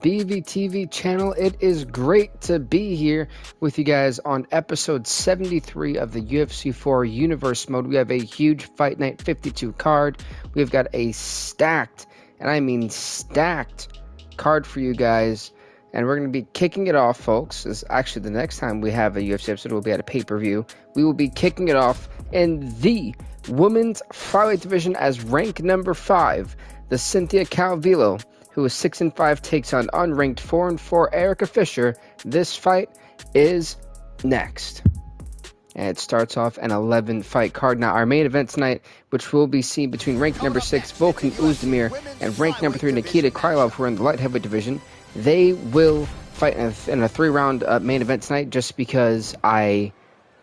BVTV channel. It is great to be here with you guys on episode 73 of the UFC 4 Universe Mode. We have a huge Fight Night 52 card. We've got a stacked, and I mean stacked, card for you guys. And we're going to be kicking it off, folks. This is actually the next time we have a UFC episode, we'll be at a pay-per-view. We will be kicking it off in the women's flyweight division as rank number 5, the Cynthia Calvillo, who is 6-5, takes on unranked 4-4 Erica Fisher. This fight is next. And it starts off an 11-fight card. Now, our main event tonight, which will be seen between ranked number 6, Volkan Oezdemir, and ranked number 3, Nikita Krylov, who are in the light heavyweight division. They will fight in a 3-round main event tonight, just because I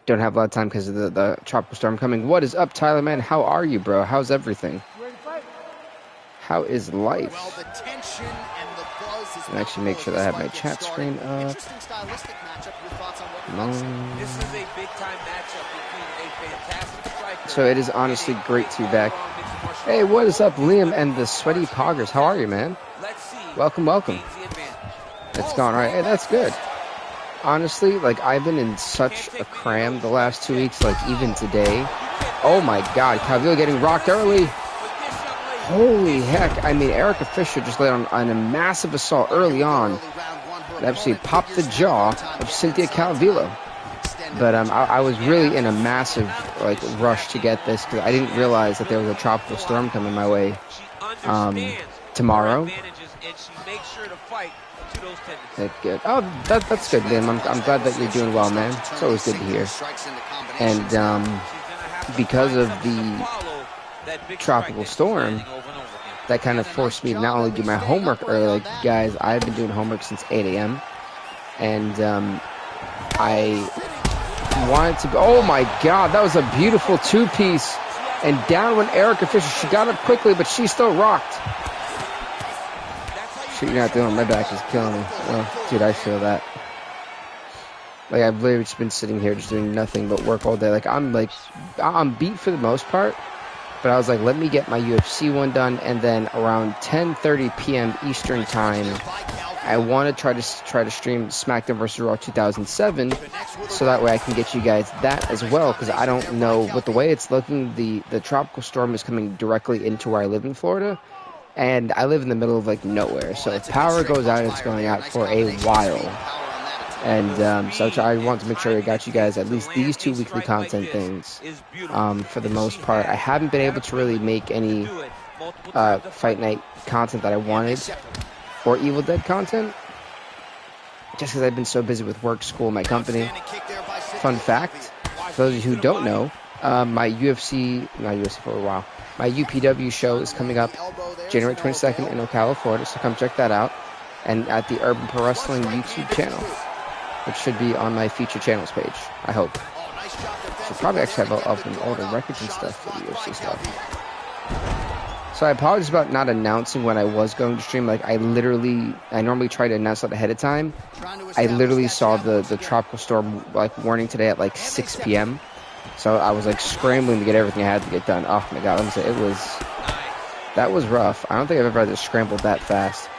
don't have a lot of time because of the tropical storm coming. What is up, Tyler, man? How are you, bro? How's everything? How is life? And actually make sure that I have my chat screen up. So it is honestly great to be back. Hey, what is up, Liam and the Sweaty Poggers? How are you, man? Welcome, welcome. It's gone all right. Hey, that's good. Honestly, like, I've been in such a cram the last 2 weeks, like, even today. Oh my god, Calvillo getting rocked early. Holy heck. I mean, Erica Fisher just laid on a massive assault early on. It absolutely popped the jaw of Cynthia Calvillo. But I was really in a massive, like, rush to get this, because I didn't realize that there was a tropical storm coming my way tomorrow. That's good. Oh, that's good, Liam. I'm glad that you're doing well, man. It's always good to hear. And because of the tropical storm, that kind of forced me to not only do my homework early. Like, guys, I've been doing homework since 8 a.m. And I wanted to... Oh, my God. That was a beautiful two-piece. And down went Erica Fisher. She got up quickly, but she still rocked. Shoot, you're not doing it. My back is killing me. Oh, dude, I feel that. Like, I've literally just been sitting here just doing nothing but work all day. Like, I'm beat for the most part. But I was like, let me get my UFC one done, and then around 10:30 p.m. Eastern time, I want to try to stream SmackDown vs. Raw 2007, so that way I can get you guys that as well, because I don't know, with the way it's looking, the tropical storm is coming directly into where I live in Florida, and I live in the middle of, like, nowhere, so if power goes out, it's going out for a while. And so I want to make sure I got you guys at least these 2 weekly content things. For the most part, I haven't been able to really make any Fight Night content that I wanted, or Evil Dead content, just because I've been so busy with work, school, my company. Fun fact, for those of you who don't know, my UPW show is coming up January 22nd in Ocala, Florida, so come check that out. And at the Urban Pro Wrestling YouTube channel, which should be on my feature channels page, I hope. Should probably actually have all the records and stuff for the UFC stuff. So I apologize about not announcing when I was going to stream. Like, I normally try to announce that ahead of time. I literally saw the tropical storm, like, warning today at like 6 p.m. So I was, like, scrambling to get everything I had to get done. Oh my god, let me say, that was rough. I don't think I've ever had to scramble that fast.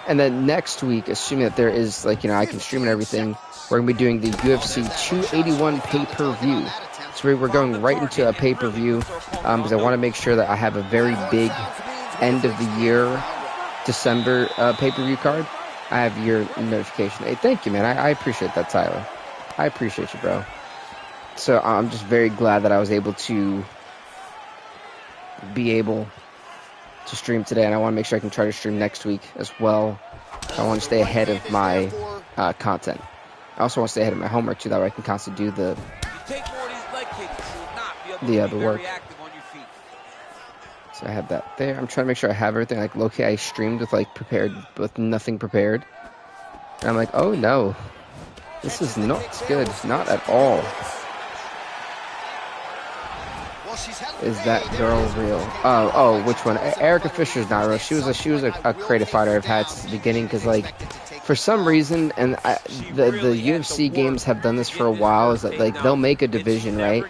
And then next week, assuming that there is, like, I can stream and everything, we're going to be doing the UFC 281 pay-per-view. So we're going right into a pay-per-view, because I want to make sure that I have a very big end-of-the-year December pay-per-view card. I have your notification. Hey, thank you, man. I appreciate that, Tyler. I appreciate you, bro. So I'm just very glad that I was able to stream today, and I want to make sure I can try to stream next week as well. I want to stay ahead of my content. I also want to stay ahead of my homework too, that way I can constantly do the work. So I have that there. I'm trying to make sure I have everything. Like, low-key, I streamed with nothing prepared, and I'm like, oh no, this is not good, not at all. Is that girl real? Oh, which one? Erica Fisher's not real. She was a creative fighter I've had since the beginning, because, like, for some reason, and the UFC games have done this for a while, is that like they'll make a division, right,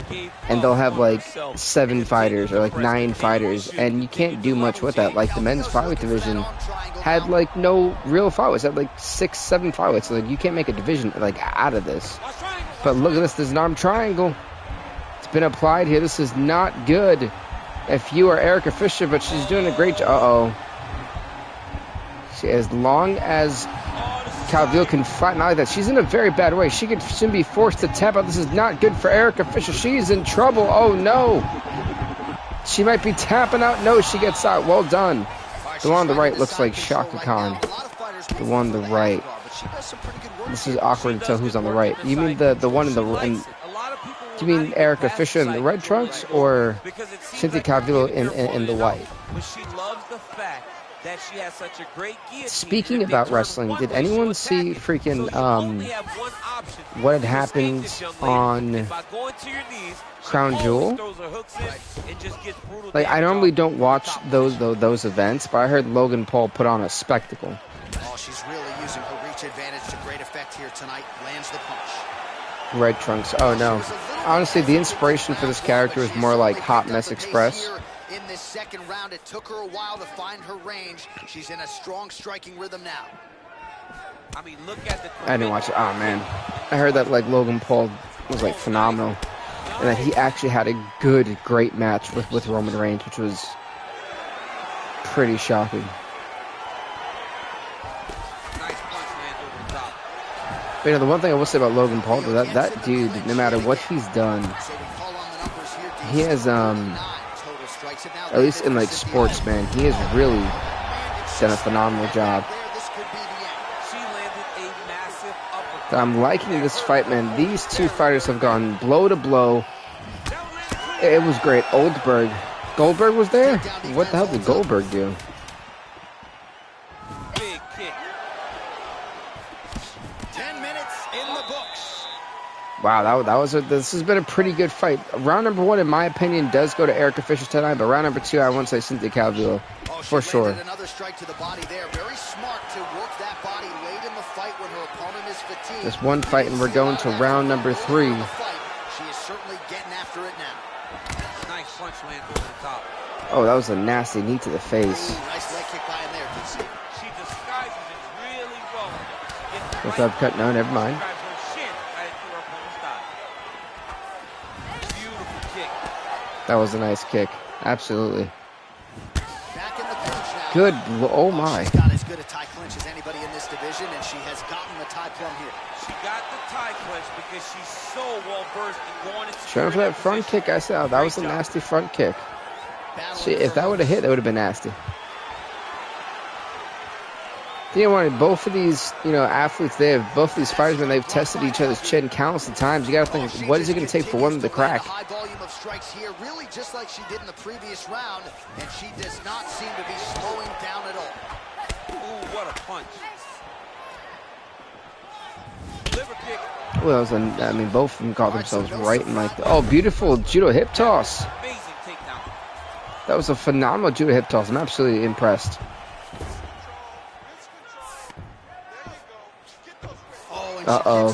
and they'll have like 7 fighters or like 9 fighters, and you can't do much with that. Like the men's flyweight division had like no real flyweights, had like 6, 7 flyweights. So like you can't make a division like out of this. But look at this. There's an arm triangle. It's been applied here. This is not good. If you are Erica Fisher, but she's doing a great job. Uh-oh. As long as Calvillo can fight, not like that. She's in a very bad way. She could soon be forced to tap out. This is not good for Erica Fisher. She's in trouble. Oh, no. She might be tapping out. No, she gets out. Well done. The one on the right looks like Shaka Khan. The one on the right. This is awkward to tell who's on the right. You mean the one in the... do you mean Erica Fisher in the red trunks or Cynthia Calvillo in the white? That she has such a great Speaking about wrestling, did anyone see freaking what had happened on Crown Jewel? Like, I normally don't watch those events, but I heard Logan Paul put on a spectacle. Oh, she's really using her reach advantage to great effect here tonight. Lands the punch. Red trunks. Oh no. Honestly, the inspiration for this character is more like Hot Mess Express. In this second round, it took her a while to find her range. She's in a strong striking rhythm now. I mean, look at the... I didn't watch it. Oh man, I heard that like Logan Paul was like phenomenal, and that he actually had a great match with Roman Reigns, which was pretty shocking. Nice punch lands over the top. But, you know, the one thing I will say about Logan Paul, that dude, no matter what he's done, he has at least in like sports, man, he has really done a phenomenal job. I'm liking this fight, man. These two fighters have gone blow to blow. It was great. Goldberg was there? What the hell did Goldberg do? Big kick. 10 minutes in the books. Wow, this has been a pretty good fight. Round number 1, in my opinion, does go to Erica Fisher tonight, but round number 2, I want to say Cynthia Calvillo for sure. Another strike to the body there. Very smart to work that body late in the fight when her opponent is fatigued. Just one fight, and we're going to round number 3. She is certainly getting after it now. Nice punch lands over the top. Oh, that was a nasty knee to the face. Nice leg kick by him there, DC. She disguises it really well. With uppercut, no, never mind. That was a nice kick. Absolutely. Back in the clinch now. Good. Oh my. She's got as good a tie clinch as anybody in this division, and she has gotten the tie plum here. She got the tie clinch because she's so well versed in going into... Trying for that front kick, I said, oh, that was a nasty front kick. See, if that would have hit, that would have been nasty. You know, both of these, athletes, both of these fighters, when they've tested each other's chin countless of times, you got to think, what is it going to take for one of them to crack? High volume of strikes here, really just like she did in the previous round, and she does not seem to be slowing down at all. Ooh, what a punch. Liver kick. Well, I mean, both of them caught themselves right in like, oh, beautiful judo hip toss. Amazing takedown. That was a phenomenal judo hip toss. I'm absolutely impressed. Uh-oh.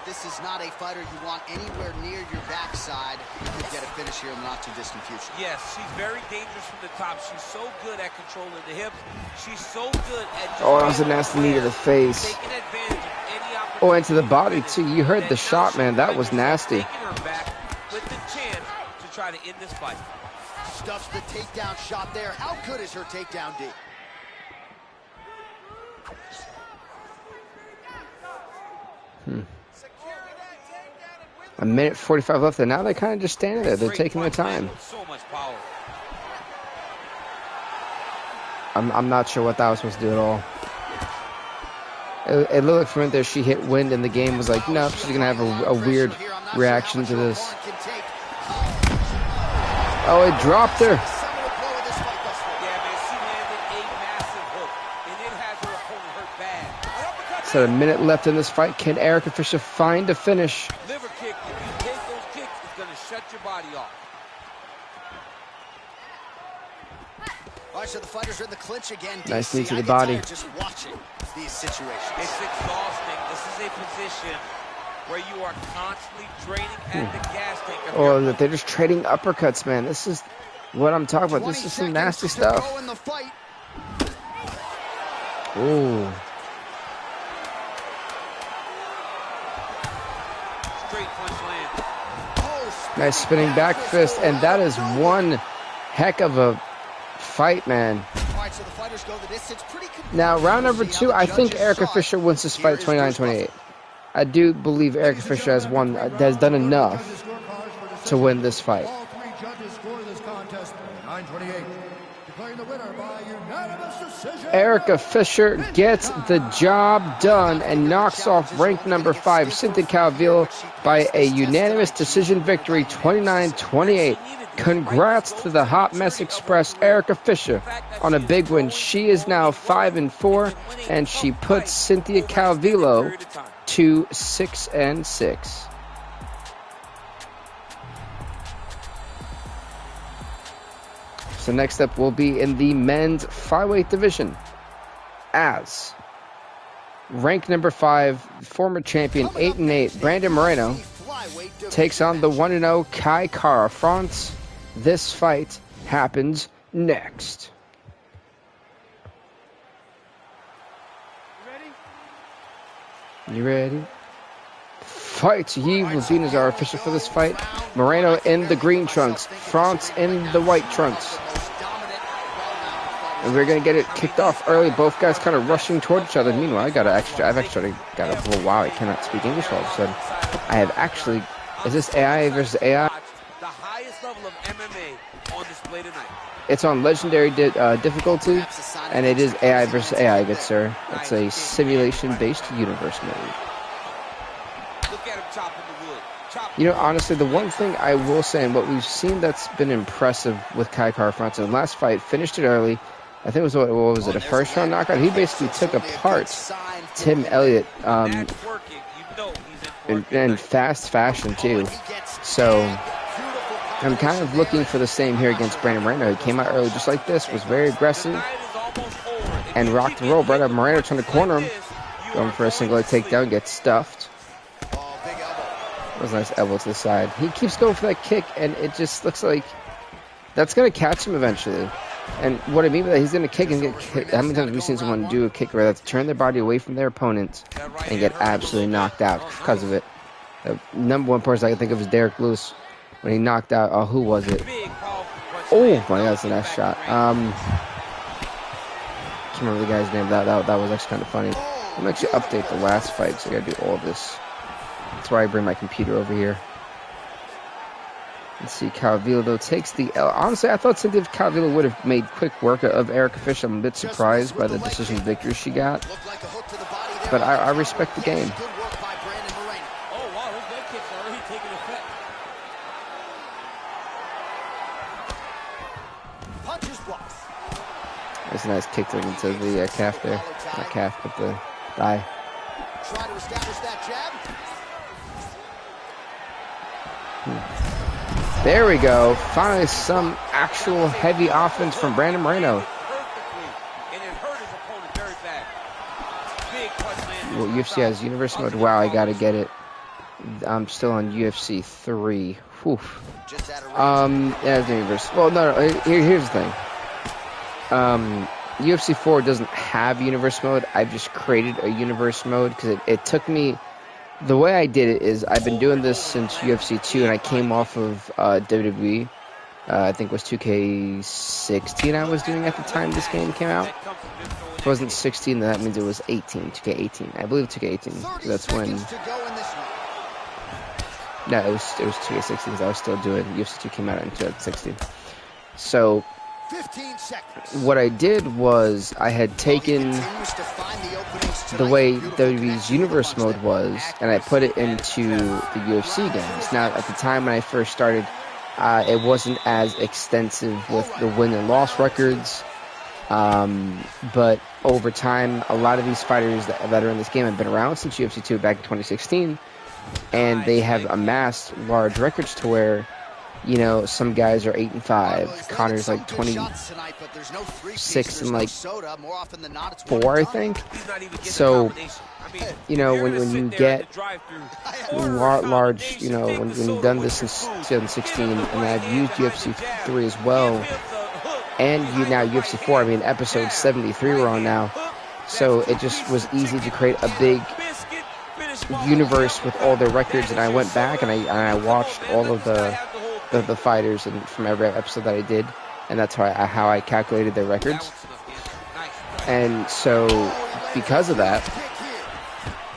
This is not a fighter you want anywhere near your backside. You could get a finish here in the not-too-distant future. Yes, she's very dangerous from the top. She's so good at controlling the hips. She's so good at... Oh, that was a nasty knee to the face. Taking advantage of any opportunity. Oh, and to the body, too. You heard the shot, man. That was nasty. Taking her back with the chance to try to end this fight. Stuffs the takedown shot there. How good is her takedown, D? A minute 45 left, and now they're kind of just standing there. They're taking their time. So much power. I'm not sure what that was supposed to do at all. It looked like from right there she hit wind, and the game was like, nope, she's going to have a weird reaction to this. Oh, it dropped her. So a minute left in this fight. Can Erica Fisher find a finish? Liver kick, if you take those kicks, it's going to shut your body off. All right, so the fighters are in the clinch again. Nice knee to the body. Just watching these situations. It's exhausting. This is a position where you are constantly draining at the gas tank. Oh, they're just trading uppercuts, man. This is what I'm talking about. This is some nasty stuff. Ooh. Nice spinning back fist, and that is one heck of a fight, man. Now, round number 2, I think Erica Fisher wins this fight 29-28. I do believe Erica Fisher has done enough to win this fight. All 3 judges score this contest 9-28. Declaring the winner by unanimous decision. Erica Fisher gets the job done and knocks off ranked number 5 Cynthia Calvillo by a unanimous decision victory, 29-28. Congrats to the Hot Mess Express, Erica Fisher, on a big win. She is now 5-4, and she puts Cynthia Calvillo to 6-6. So next up will be in the men's flyweight division, as ranked number 5, former champion 8-8 Brandon Moreno takes on the 1-0 Kai Kara France. This fight happens next. You ready? Fight! Yves Levine is our official for this fight. Moreno in the green trunks, France in the white trunks. And we're gonna get it kicked off early. Both guys kind of rushing toward each other. Meanwhile, I've actually got a oh wow, I cannot speak English all of a sudden. I have actually, is this AI versus AI? The highest level of MMA on display tonight. It's on legendary difficulty, and it is AI versus AI, good sir. It's a simulation-based universe mode. Look at him chopping the wood. You know, honestly, the one thing I will say, and what we've seen that's been impressive with Kai Kara France in the last fight, finished it early. I think it was, what was it, a first round knockout? He basically took apart Tim Elliott in fast fashion, too. So I'm kind of looking for the same here against Brandon Moreno. He came out early just like this, was very aggressive, and rocked and roll. Brandon Moreno trying to corner him, going for a single leg takedown, gets stuffed. That was a nice elbow to the side. He keeps going for that kick, and it just looks like that's going to catch him eventually. And what I mean by that, he's going to kick and get kicked. How many times have we seen someone do a kick where they have to turn their body away from their opponent and get absolutely knocked out because of it? The number one person I can think of is Derek Lewis when he knocked out, oh, who was it? Oh, my God, that's a nice shot. Can't remember the guy's name. That was actually kind of funny. I'm actually update the last fight, so I got to do all this. That's why I bring my computer over here. Let's see, Calvillo, though, takes the L. Honestly, I thought Cynthia Calvillo would have made quick work of Erica Fisher. I'm a bit surprised by the decision victory she got. But I respect the game. Oh, wow, those leg kicks are already taking effect. Punches blocked. There's a nice kick into the calf there. Not calf, but the thigh. Try to establish that jab. There we go. Finally, some actual heavy offense from Brandon Moreno. Well, UFC has Universe Mode. Wow, I gotta get it. I'm still on UFC 3. Whew. Yeah, it's Universe. Well, no. Here's the thing. UFC 4 doesn't have Universe Mode. I've just created a Universe Mode because it took me. The way I did it is I've been doing this since UFC 2, and I came off of WWE. I think it was 2K16 I was doing at the time this game came out. If it wasn't 16, then that means it was 18, 2K18. I believe 2K18. So that's when... No, it was 2K16 because I was still doing... UFC 2 came out in 2016. So... what I did was I had taken the way WWE's Universe Mode was, and I put it into the UFC games. Now, at the time when I first started, it wasn't as extensive with the win and loss records, but over time, a lot of these fighters that are in this game have been around since UFC 2 back in 2016, and they have amassed large records to where You know, some guys are 8-5. Connor's like 26 and like 4, I think. So, you know, when you get large, you know, when you've done this since 2016, and I've used UFC 3 as well, and now UFC 4, I mean, episode 73 we're on now. So it just was easy to create a big universe with all their records, and I went back and I watched all of the fighters and from every episode that I did, and that's how I calculated their records. And so because of that,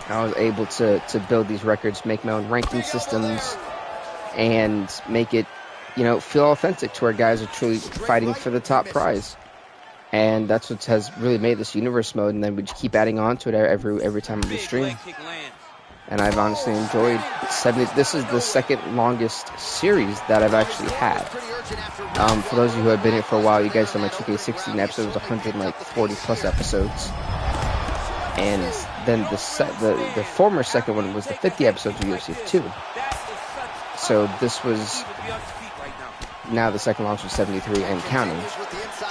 I was able to build these records, make my own ranking systems, and make it, you know, feel authentic to where guys are truly fighting for the top prize. And that's what has really made this universe mode, and then we just keep adding on to it every time we stream. And I've honestly enjoyed 70. This is the second longest series that I've actually had. For those of you who have been here for a while, you guys know my 2K16 episode was 140 plus episodes. And then the former second one was the 50 episodes of UFC 2. So this was now the second longest was 73 and counting.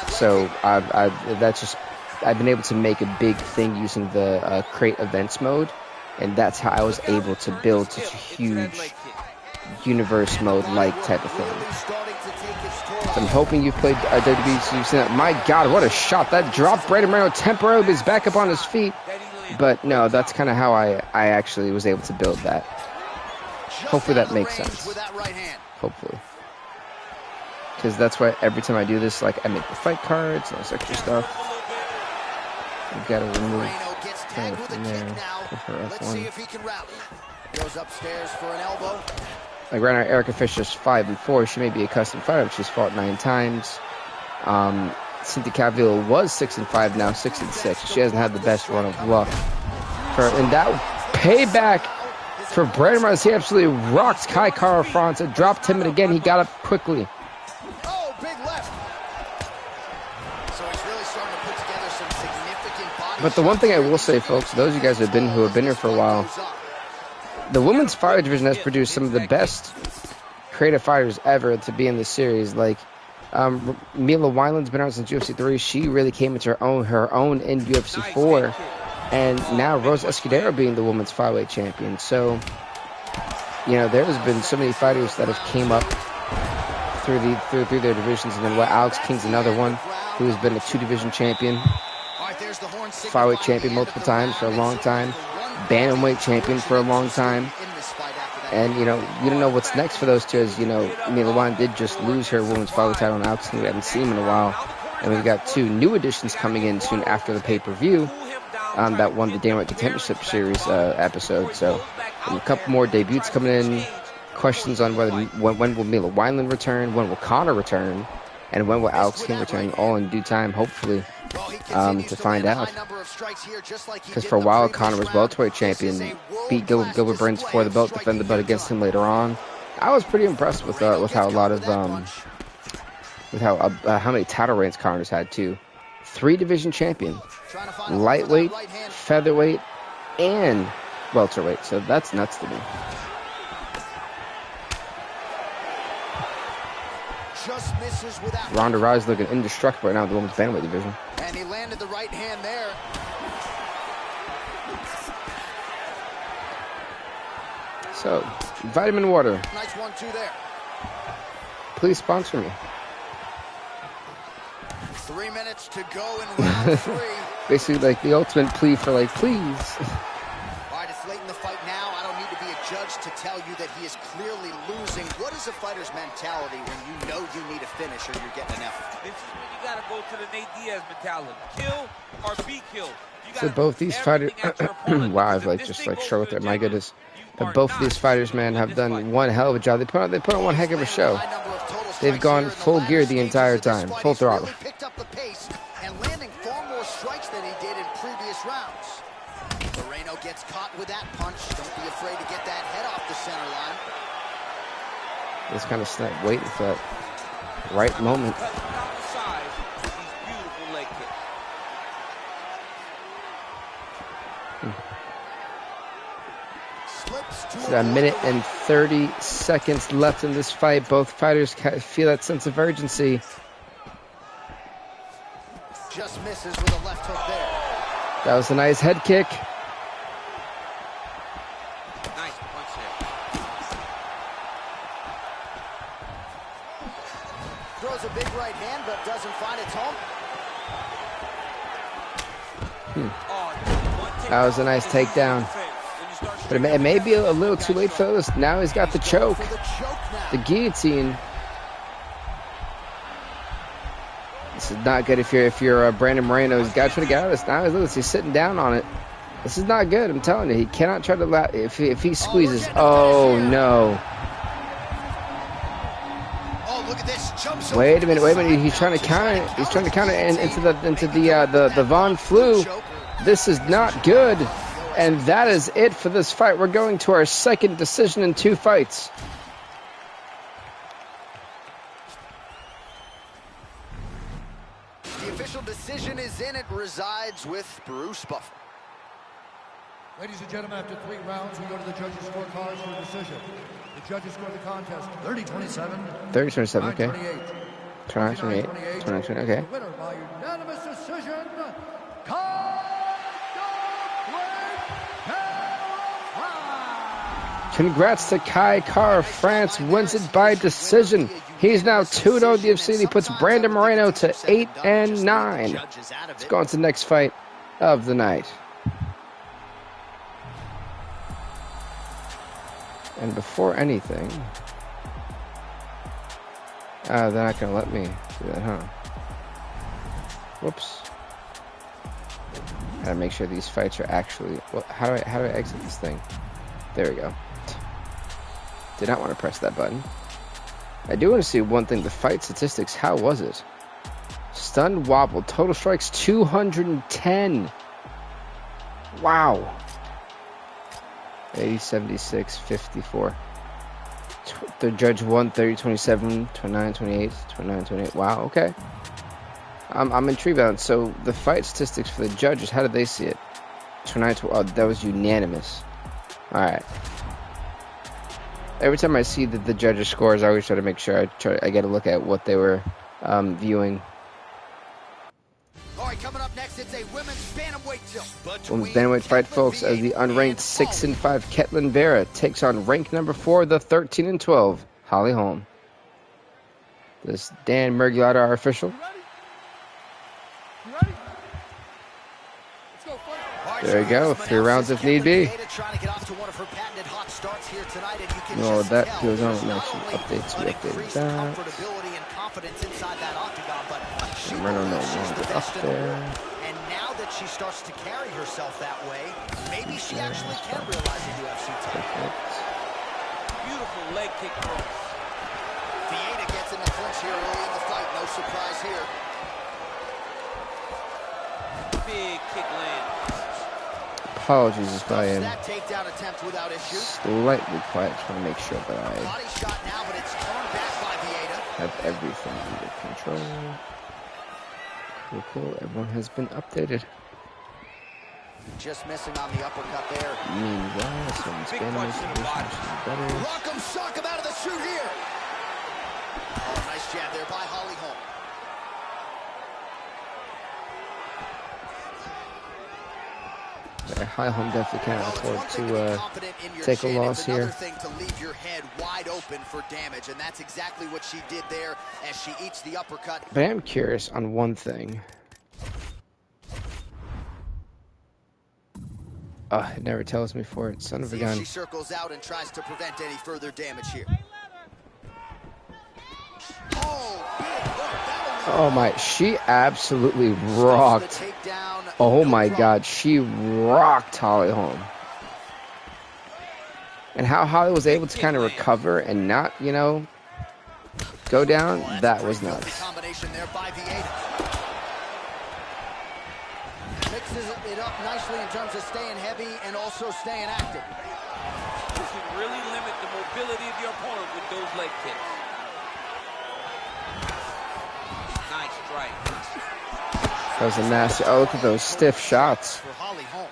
So I've been able to make a big thing using the create events mode, and that's how I was able to build such a huge universe mode like type of thing. So I'm hoping you've played WWE, so you've seen that. My God, what a shot! That dropped Brandon Moreno temporarily, but he's back up on his feet. But no, that's kind of how I actually was able to build that. Hopefully that makes sense. Hopefully. Because that's why every time I do this, like, I make the fight cards and all this extra stuff. I've got to remove her from there with her F1. Goes upstairs for an elbow. Like right now, Erica Fisher's 5-4. She may be a custom fighter, but she's fought 9 times. Cynthia Calvillo was 6-5, now 6-6. She hasn't had the best run of luck. And that payback for Brandon Moreno. He absolutely rocked Kai Kara France. It dropped him, and again, he got up quickly. Oh, big left. So he's really starting to put together some significant body. But the one thing I will say, folks, those of you guys who have been here for a while, the women's fighter division has produced some of the best creative fighters ever to be in this series. Like, Mila Wineland's been around since UFC 3. She really came into her own in UFC 4. And now Rose Escudero being the women's flyweight champion. So, you know, there's been so many fighters that have came up through their divisions. And then Alex King's another one who has been a 2-division champion, flyweight champion multiple times for a long time, bantamweight champion for a long time. And, you know, you don't know what's next for those two, as, you know, Mila Wine did just lose her women's flyweight title on Alex King. We haven't seen him in a while. And we've got 2 new additions coming in soon after the pay-per-view. That won the Dana White Contendership Series episode. So a couple more debuts coming in. Questions on when will Mila Wineland return, when will Conor return, and when will Alex King return, all in due time, hopefully, to find out. Because for a while, Conor was welterweight champion, beat Gilbert Burns for the belt, defended the belt against him later on. I was pretty impressed with how a lot of how many title reigns Conor's had too. 3-division champion, lightweight, featherweight, and welterweight. So that's nuts to me. Just misses without. Ronda Rousey looking indestructible right now in the women's bantamweight division. And he landed the right hand there. So, vitamin water. Nice 1-2 there. Please sponsor me. 3 minutes to go in round 3. Basically, like the ultimate plea for, like, please. All right, it's late in the fight now. I don't need to be a judge to tell you that he is clearly losing. What is a fighter's mentality when you know you need a finish or you're getting an F? This is when you gotta go to the Nate Diaz mentality. Kill or be killed. So both these fighters, wow, I've like just like show with it. My goodness, but both of these fighters, man, have done one hell of a job. They put on one heck of a show. They've gone full gear the entire time, full throttle. Picked up the pace and landing far more strikes than he did in previous rounds. Moreno gets caught with that punch. Don't be afraid to get that head off the center line. Just kind of snapped, waiting for that right moment. So a minute and 30 seconds left in this fight. Both fighters feel that sense of urgency. Just misses with a left hook there. That was a nice head kick. Nice punch there. Throws a big right hand, but doesn't find its home. That was a nice takedown. But it may be a little too late for this. Now he's got the choke. The guillotine. This is not good if you're Brandon Moreno. He's got to try to get out of this. Now he's sitting down on it. This is not good. I'm telling you. He cannot try to if he squeezes. Oh no. Look at this. Jumps wait a minute. He's trying to counter it. He's trying to counter it into the Von Flue. This is not good. And that is it for this fight. We're going to our second decision in 2 fights. The official decision is in. It resides with Bruce Buffer. Ladies and gentlemen, after 3 rounds, we go to the judges' scorecards for a decision. The judges score the contest 30-27. 30-27, okay. 29-28. 29-28, okay. The winner by unanimous decision, Congrats to Kai Kara France, wins it by decision. He's now 2-0 in the UFC. He puts Brandon Moreno to 8-9. Let's go on to the next fight of the night. And before anything, they're not gonna let me do that, huh? Whoops. Gotta make sure these fights are actually. Well, how do I exit this thing? There we go. Did not want to press that button. I do want to see one thing. The fight statistics. How was it? Stunned, wobbled. Total strikes 210. Wow. 80, 76, 54. The judge won 30, 27, 29, 28, 29, 28. Wow. Okay. I'm intrigued about it. So the fight statistics for the judges. How did they see it? 29. Oh, that was unanimous. All right. Every time I see the judges' scores, I always try to make sure I get a look at what they were viewing. All right, coming up next, it's a women's bantamweight Women's bantamweight fight, folks, as the unranked 6-5 Ketlin Vera takes on ranked number 4, the 13-12 Holly Holm. This Dan Murgulato, our official. There we go, 3 rounds if need be. No, that goes on with action updates. We updated that. Moreno no longer up there. And now that she starts to carry herself that way, maybe she actually can realize a UFC title. Beautiful leg kick cross. Vieira gets in the clinch here early in the fight. No surprise here. Big kick land. Apologies if I am that takedown attempt without issue. Slightly quiet. Just want to make sure that I Body shot now, but it's turned back by Vieira. have everything under control. Cool. Everyone has been updated. Just missing on the uppercut there. Meanwhile, someone's been better. Rock him, sock him out of the shoot here. Oh, nice jab there by Holly Holm. Holly Holm definitely can't afford to take a loss here. Thing to leave your head wide open for damage, and that's exactly what she did there as she eats the uppercut. But I am curious on one thing. It never tells me for it. Son of a gun. She circles out and tries to prevent any further damage here. Oh my, she absolutely rocked. Oh my God, she rocked Holly Holm. And how Holly was able to kind of recover and not, you know, go down, that was nuts. Combination there by Vieira. Mixes it up nicely in terms of staying heavy and also staying active. You can really limit the mobility of your opponent with those leg kicks. Nice strike. That was a nasty. Oh, look at those stiff shots. For Holly Holm.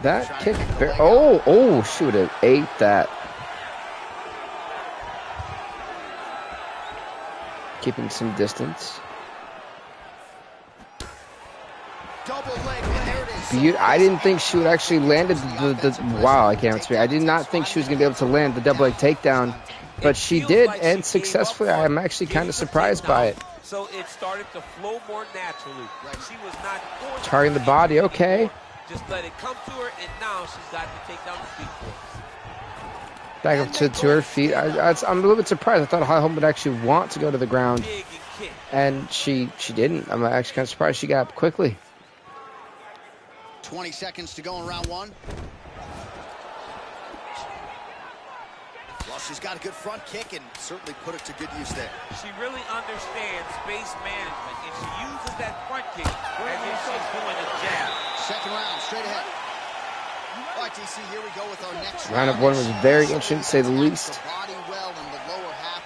That kick. Oh, she would have ate that. Keeping some distance. I didn't think she would actually land wow, I can't speak. I did not think she was going to be able to land the double leg takedown, but she did, and successfully. I am actually kind of surprised by it. So it started to flow more naturally. She was not targeting the body, okay. Just let it come to her, and now she's got to take down the feet for it. Back up to her feet. I'm a little bit surprised. I thought Holly Holm would actually want to go to the ground, and she didn't. I'm actually kind of surprised she got up quickly. 20 seconds to go in round one. Well, she's got a good front kick and certainly put it to good use there. She really understands space management, and she uses that front kick as if she's doing a jab. Second round, straight ahead. All right, DC, here we go with our next round of one was very interesting, to say the least.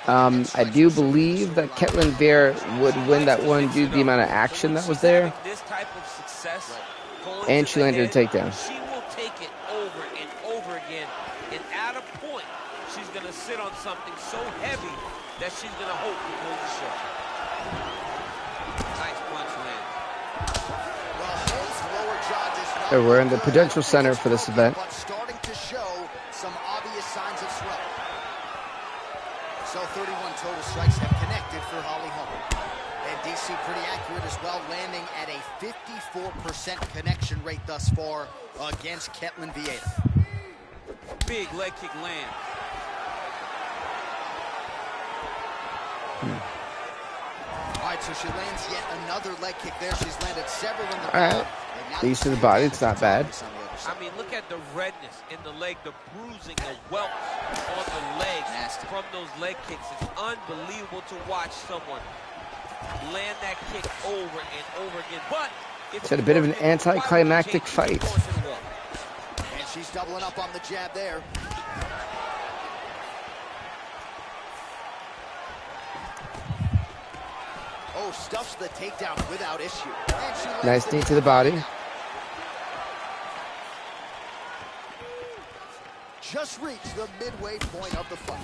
I do believe that Ketlin Vieira would win that one due to the amount of action that was there. This type of success, and she landed a takedown. She will take it over and over again, and at a point, she's going to sit on something so heavy that she's going to hope to close the show. Nice punch land. We're in the Prudential Center for this event. But starting to show some obvious signs of swelling. So 31 total strikes have connected for Holly Holm. And DC pretty accurate as well, landing at a 54% connection rate thus far against Ketlin Vieira. Big leg kick land. All right, so she lands yet another leg kick there. She's landed several in the round. These to the body, it's not bad. I mean, look at the redness in the leg, the bruising, the welts on the legs from those leg kicks. It's unbelievable to watch someone land that kick over and over again. But it's had a bit of an anticlimactic fight. And she's doubling up on the jab there. Oh, stuffs the takedown without issue. Nice knee to the body. Just reached the midway point of the fight.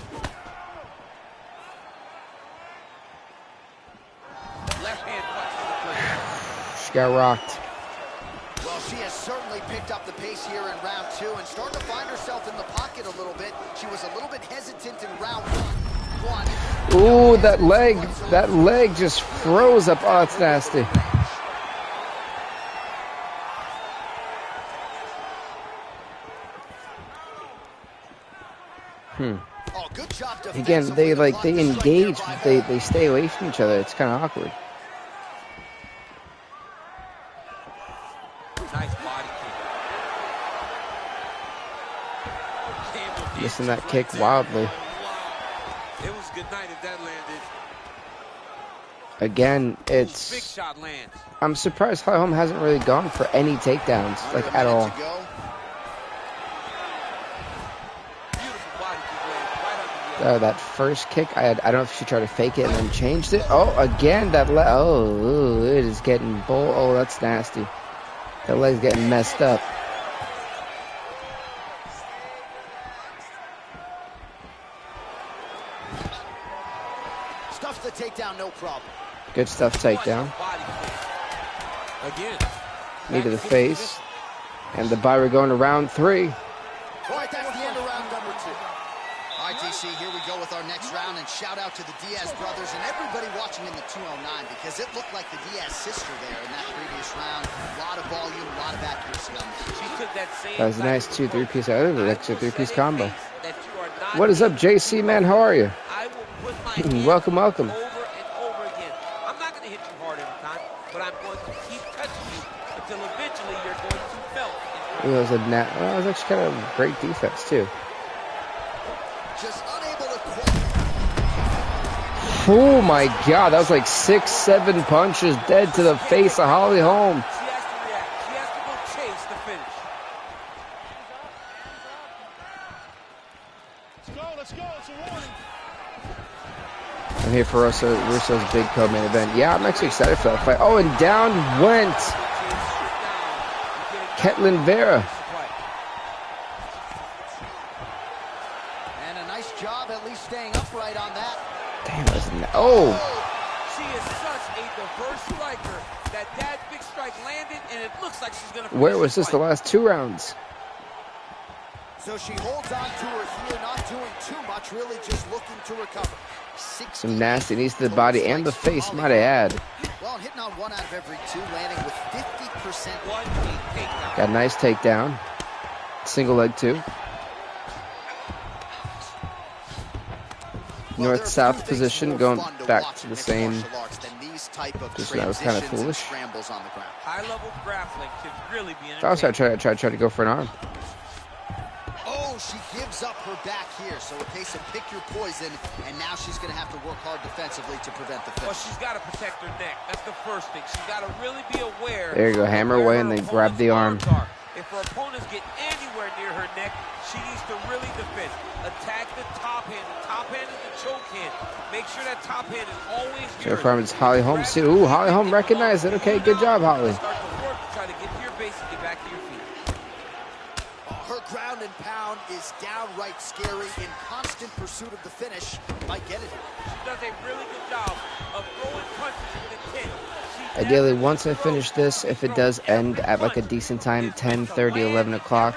Left hand punch to the plate. She got rocked. Well, she has certainly picked up the pace here in round two and starting to find herself in the pocket a little bit. She was a little bit hesitant in round one. Ooh, that leg just froze up. Oh, that's nasty. Oh, good job. Again, they engage, they stay away from each other. It's kind of awkward. Nice body kick. Missing that kick wildly. It was good night if that landed. Again, it's big shot lands. I'm surprised Holly Holm hasn't really gone for any takedowns, like at all. That first kick, I don't know if she tried to fake it and then changed it. Oh, again, it is getting bull. Oh, that's nasty. That leg's getting messed up. Stuffs the takedown, no problem. Good stuff, takedown. Again. Knee to the face. And the bye, we're going to round three. All right, that's the end of round number two. All right, DC, here we go with our next round, and shout out to the Diaz brothers and everybody watching in the 209 because it looked like the Diaz sister there in that previous round. A lot of volume, a lot of accuracy on this. She took that same. That was a nice 2-3 piece. I think that's a 3-piece combo. What is up, JC, man? How are you? I will put my welcome. over and over again. I'm not going to hit you hard every time, but I'm going to keep touching you until eventually you're going to felt. It was actually kind of great defense too. Just unable to oh my God, that was like 6-7 punches dead to the face of Holly Holm. She has to react. She has to go chase the finish. Let's go. It's a warning. I'm here for Russo's big co-main event. Yeah, I'm actually excited for that fight. Oh, and down went Ketlin Vieira. at least staying upright on that. Damn, oh. She is such a diverse striker that big strike landed, and it looks like she's going to. Where was this the last 2 rounds? So she holds on to her heel, not doing too much, really just looking to recover. Some nasty knees to the body and the face, might I add. Well, hitting on 1 out of every 2, landing with 50%. Got a nice takedown. Single leg too. North-south position, going back to the same. Just that was kind of foolish. High-level grappling can really be I was trying to go for an arm. Oh, she gives up her back here. So a case of pick your poison, and now she's going to have to work hard defensively to prevent the finish. Well, she's got to protect her neck. That's the first thing. She's got to really be aware. There you go, hammer away and then grab the arm. If her opponents get anywhere near her neck, she needs to really defend. Attack the top hand. The top hand is the choke hand. Make sure that top hand is always so far it's Holly Holm. See, ooh, Holly Holm recognized it. Okay, good job, Holly. Start to work to try to get to your base and get back to your feet. Her ground and pound is downright scary. In constant pursuit of the finish, might get it. She does a really good job of throwing punches with intent. Ideally, once I finish this, if it does end at like a decent time, 10:30, 11 o'clock,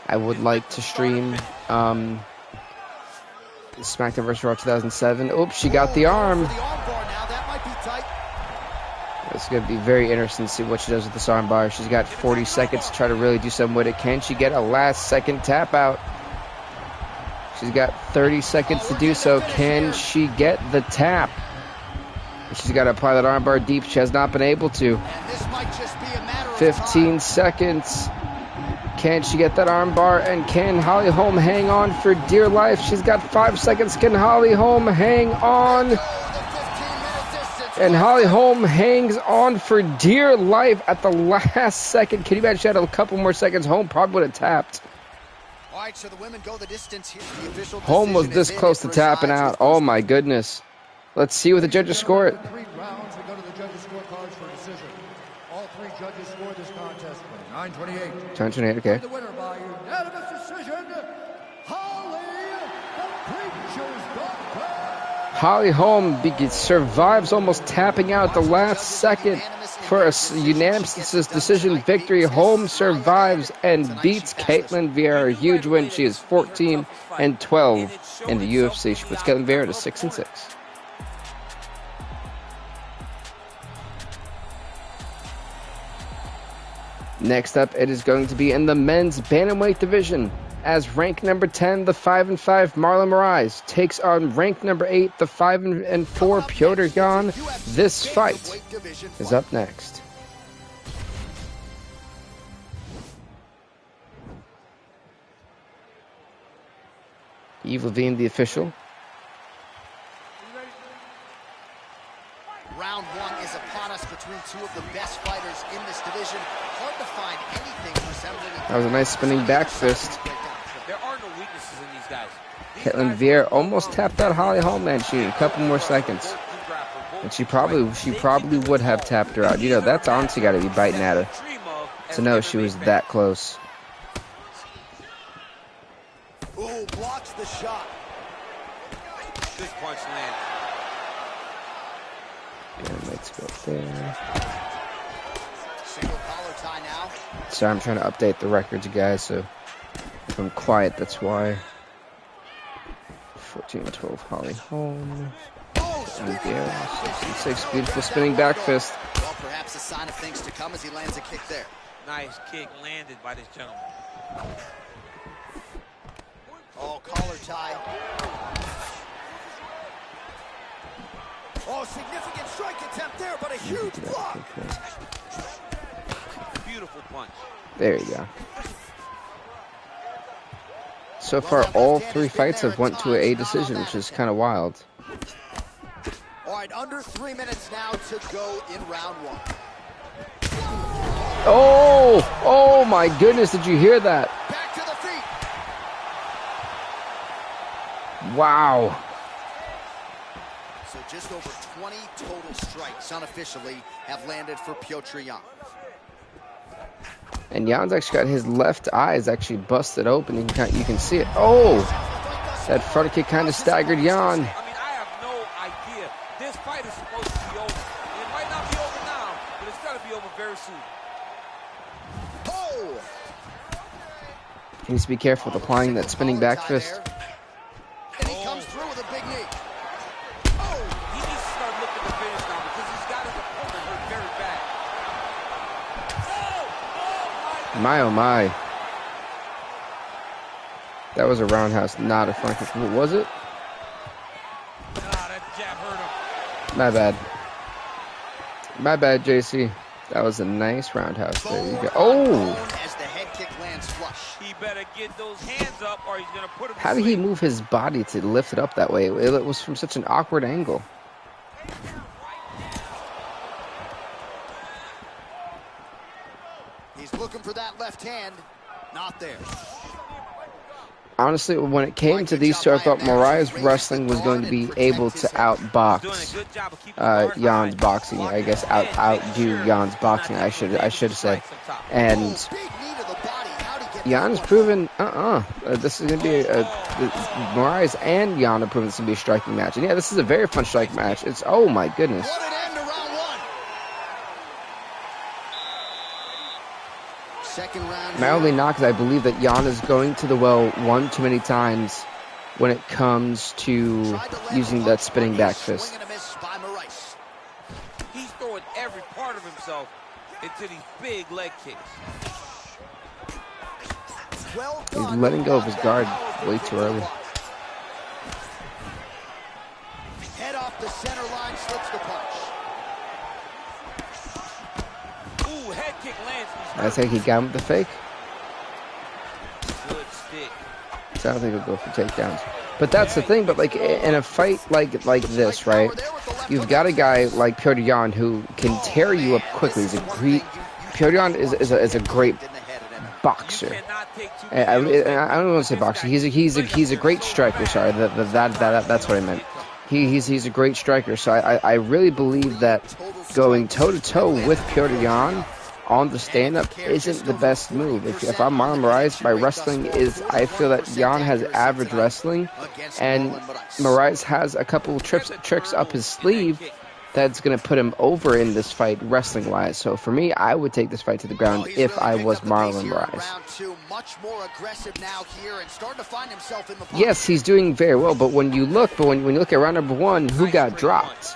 I would like to stream SmackDown vs. Raw 2007. Oops, she got the arm. It's going to be very interesting to see what she does with this arm bar. She's got 40 seconds to try to really do something with it. Can she get a last-second tap out? She's got 30 seconds to do so. Can she get the tap? She's got to apply that arm bar deep. She has not been able to. 15 seconds. Can she get that arm bar? And can Holly Holm hang on for dear life? She's got 5 seconds. Can Holly Holm hang on? And Holly Holm hangs on for dear life at the last second. Can you imagine she had a couple more seconds? Holm probably would have tapped. All right, so the women go the distance here. The official Holm was this close to tapping out. Oh my goodness. Let's see what the judges score it. 3 rounds, we go to the judges' scorecards for a decision. All 3 judges scored this contest with 9:28. 9:28, okay. The winner by unanimous decision, Holly the Preacher's Doctor. Holly Holm survives almost tapping out at the last second for a unanimous decision victory. Holm survives and beats Caitlin Vieira. A huge win. She is 14-12 in the UFC. She puts Caitlin Vieira to 6-6. Next up, it is going to be in the men's bantamweight division. As rank number 10, the 5-5 Marlon Moraes takes on rank number 8, the 5-4 Piotr Jan. This fight is up next. Yves Levine, the official. Round 1 is upon us between 2 of the best fighters in this division. Hard to find anything resembling. That was a nice spinning back fist. There are no weaknesses in these guys. Caitlin Vieira almost tapped out Holly Holm, man. She a couple more seconds, and she probably would have tapped her out. You know, that's honestly got to be biting at her to know she was that close. Ooh, blocks the shot. Good punch landed. And let's go there. Single collar tie now. Sorry, I'm trying to update the records, guys, so if I'm quiet, that's why. 14-12 Holly Holm. And yeah, 6-6, beautiful spinning back fist. Well, perhaps a sign of things to come as he lands a kick there. Nice kick landed by this gentleman. Oh, collar tie. Oh, significant strike attempt there, but a huge block. Beautiful punch. There you go. So far, all 3 fights have went to a decision, which is kind of wild. All right, under 3 minutes now to go in round 1. Oh my goodness, did you hear that? Back to the feet. Wow. So just over 20 total strikes unofficially have landed for Piotr Jan. And Jan's actually got his left eye is actually busted open. You can see it. Oh! That front kick kind of staggered Jan. I mean, I have no idea. This fight is supposed to be over. It might not be over now, but it's got to be over very soon. Oh! He needs to be careful with applying that spinning back fist. And he comes through with a big knee. Oh! He needs to start looking to finish now because he's got his opponent hurt very bad. Oh! My oh my. That was a roundhouse, not a front kick. Was it? That jab hurt him. My bad. My bad, JC. That was a nice roundhouse. There you go. Oh! As the head kick lands flush. He better get those hands up or he's going to put him How did he move his body to lift it up that way? It was from such an awkward angle. He's looking for that left hand. Not there. Honestly, when it came to these two, I thought Mariah's wrestling was going to be able to outbox Jan's boxing. I guess outdo Jan's boxing. I should say. And Jan's proven this is going to be Mariah's and Jan have proven this is going to be a striking match. And yeah, this is a very fun striking match. It's oh my goodness. What an end to round one. Second round. My only knock is I believe that Jan is going to the well one too many times when it comes to using that spinning back fist. He's throwing every part of himself into these big leg kicks. He's letting go of his guard way too early. Head off the center line, slips the punch. Ooh, head kick lands. I think he got him with the fake. Good stick. So I don't think he'll go for takedowns. But that's the thing. But like in a fight like this, right? You've got a guy like Petr Yan who can tear you up quickly. Petr Yan is a great boxer. I don't want to say boxer. He's a great striker. Sorry, that's what I meant. He's a great striker. So I really believe that going toe to toe with Petr Yan on the stand-up isn't the best move. If I'm Marlon Moraes, my wrestling is, I feel that Jan has average wrestling, and Moraes has a couple of tricks up his sleeve that's going to put him over in this fight wrestling-wise. So for me, I would take this fight to the ground if I was Marlon Moraes. Yes, he's doing very well, but when you look at round number one, who got dropped?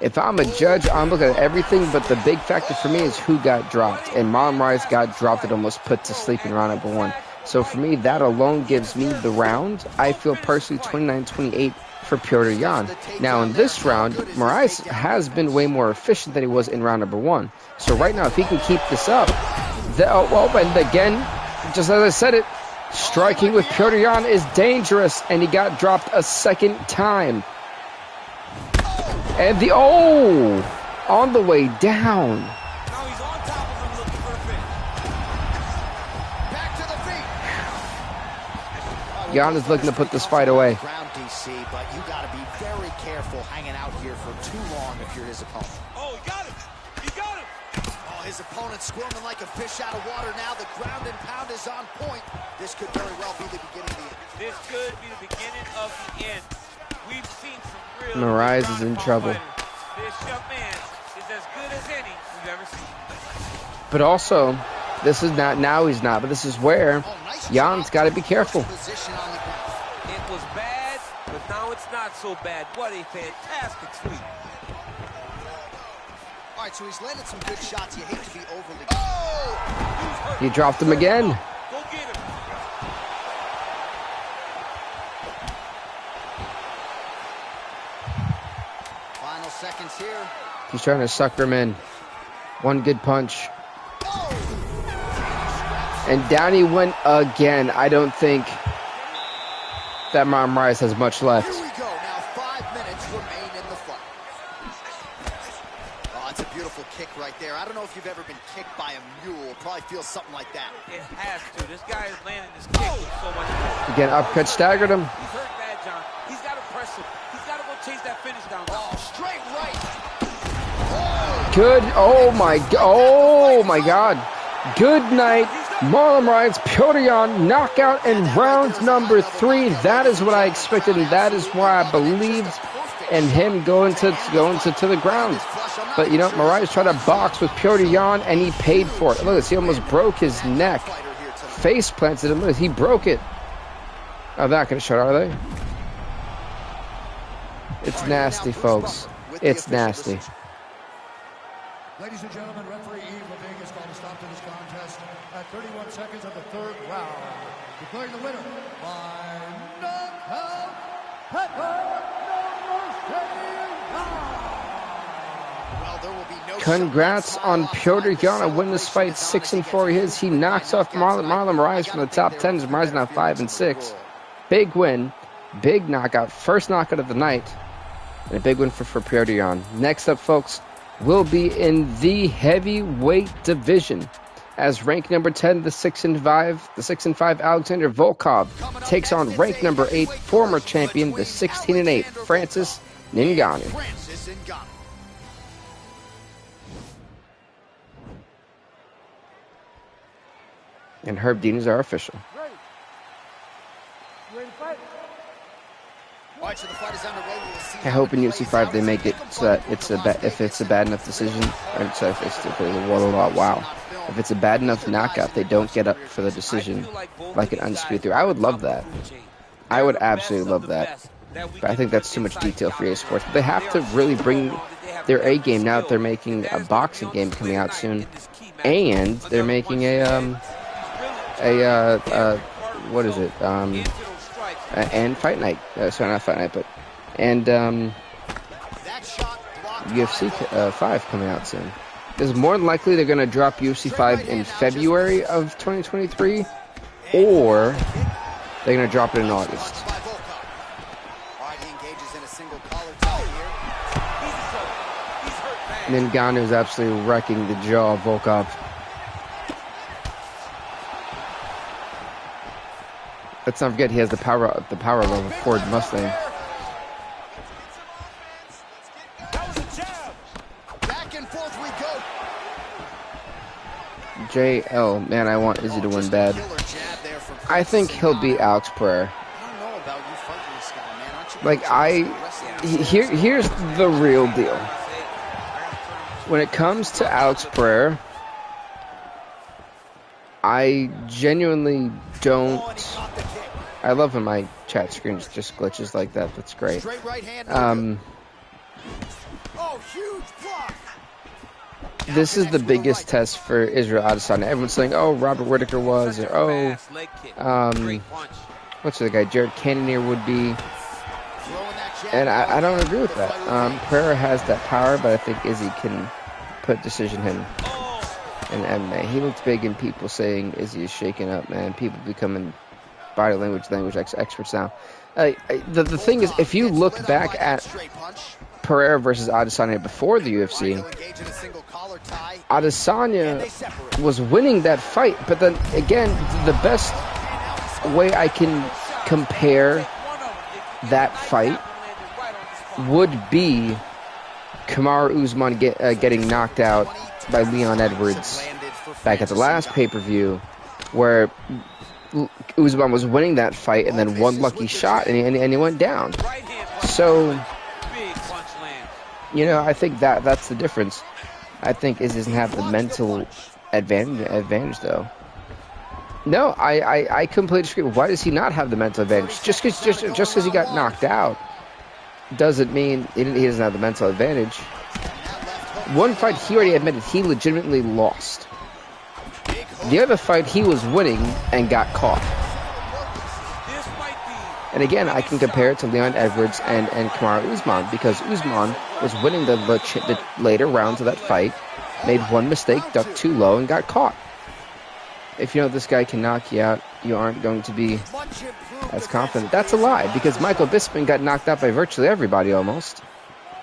If I'm a judge, I'm looking at everything, but the big factor for me is who got dropped. And Marlon Moraes got dropped and almost put to sleep in round number one. So for me, that alone gives me the round. I feel personally 29-28 for Petr Yan. Now in this round, Moraes has been way more efficient than he was in round number one. So right now, if he can keep this up, and again, just as I said it, striking with Petr Yan is dangerous, and he got dropped a second time. And on the way down. Now he's on top of him looking for the finish. Back to the feet. Jan is looking to put this fight away. Ground DC, but you got to be very careful hanging out here for too long if you're his opponent. Oh, he got him. He got him. Oh, his opponent squirming like a fish out of water now. The ground and pound is on point. This could very well be the beginning of the end. This could be the beginning of the end. We've seen some real Moraes is in trouble. This young man is as good as any we've ever seen. But also, this is not, now he's not, but this is where Jan's got to be careful. It was bad, but now it's not so bad. What a fantastic sweep. All right, so he's landed some good shots. You hate to be overly... Oh! He dropped him again. Go get him. Final seconds here. He's trying to sucker him in. One good punch. And down he went again. I don't think that Marlon Moraes has much left. Here we go. Now 5 minutes remain in the fight. Oh, that's a beautiful kick right there. I don't know if you've ever been kicked by a mule. Probably feels something like that. It has to. This guy is landing this kick with so much force. Again, uppercut staggered him. He's hurt bad, John. He's got to press him. He's got to go chase that finish down. Oh, straight right. Good. Oh my God. Good night. Marlon Moraes, Petr Yan, knockout in round number 3. That is what I expected, and that is why I believed in him going to the ground. But, you know, Moraes tried to box with Petr Yan, and he paid for it. Look at this. He almost broke his neck. Face planted him. Look, he broke it. Oh, they're not going to show it, are they? It's nasty, folks. It's nasty. Ladies and gentlemen, referee Eve Levine has called a stop to this contest at 31 seconds of the 3rd round. Declaring the winner by knockout, Congrats on Petr Yan winning this fight. 6-4 he knocks off Marlon Moraes from the top 10. Moraes now 5-6. Big win, big knockout, first knockout of the night, and a big win for Petr Yan. Next up, folks, will be in the heavyweight division, as rank number 10, the 6-5 Alexander Volkov takes on rank number 8, former champion, the 16-8 Francis Ngannou. And Herb Dean is our official. I hope in UFC 5 they make it so that if it's a bad enough decision, or so if it's if it's a bad enough knockout, they don't get up for the decision like an undisputed. I would love that. I would absolutely love that. But I think that's too much detail for EA Sports. But they have to really bring their A game now that they're making a boxing game coming out soon, and they're making what is it? And Fight Night. Sorry, not Fight Night, but and UFC 5 coming out soon. Because more than likely they're going to drop UFC 5 in February of 2023, or they're going to drop it in August. Ngannou is absolutely wrecking the jaw of Volkov. Let's not forget he has the power of a Ford Mustang. Back and forth we go. JL, man, I want Izzy to win bad. I think he'll beat Alex Pereira. Like, here's the real deal. When it comes to Alex Pereira, I genuinely don't. I love when my chat screen just glitches like that. That's great. This is the biggest test for Israel Adesanya. Everyone's saying, "Oh, Robert Whittaker was," or "Oh, what's the guy? Jared Cannonier would be." And I don't agree with that. Pereira has that power, but I think Izzy can put decision him. And MMA. He looks big, and people saying Izzy is shaking up, man. People becoming body language experts now. The thing is, if you look back at Pereira versus Adesanya before the UFC, Adesanya was winning that fight. But then again, the best way I can compare that fight would be Kamaru Usman getting knocked out by Leon Edwards back at the last pay-per-view, where Usman was winning that fight and then one lucky shot and he went down. So, you know, I think that's the difference. I think Izzy doesn't have the mental advantage though. No, I completely disagree. Why does he not have the mental advantage? Just because he got knocked out doesn't mean he doesn't have the mental advantage. One fight he already admitted he legitimately lost. The other fight he was winning and got caught. And again, I can compare it to Leon Edwards and Kamaru Usman, because Usman was winning the later rounds of that fight, made one mistake, ducked too low, and got caught. If you know this guy can knock you out, you aren't going to be as confident. That's a lie, because Michael Bisping got knocked out by virtually everybody almost,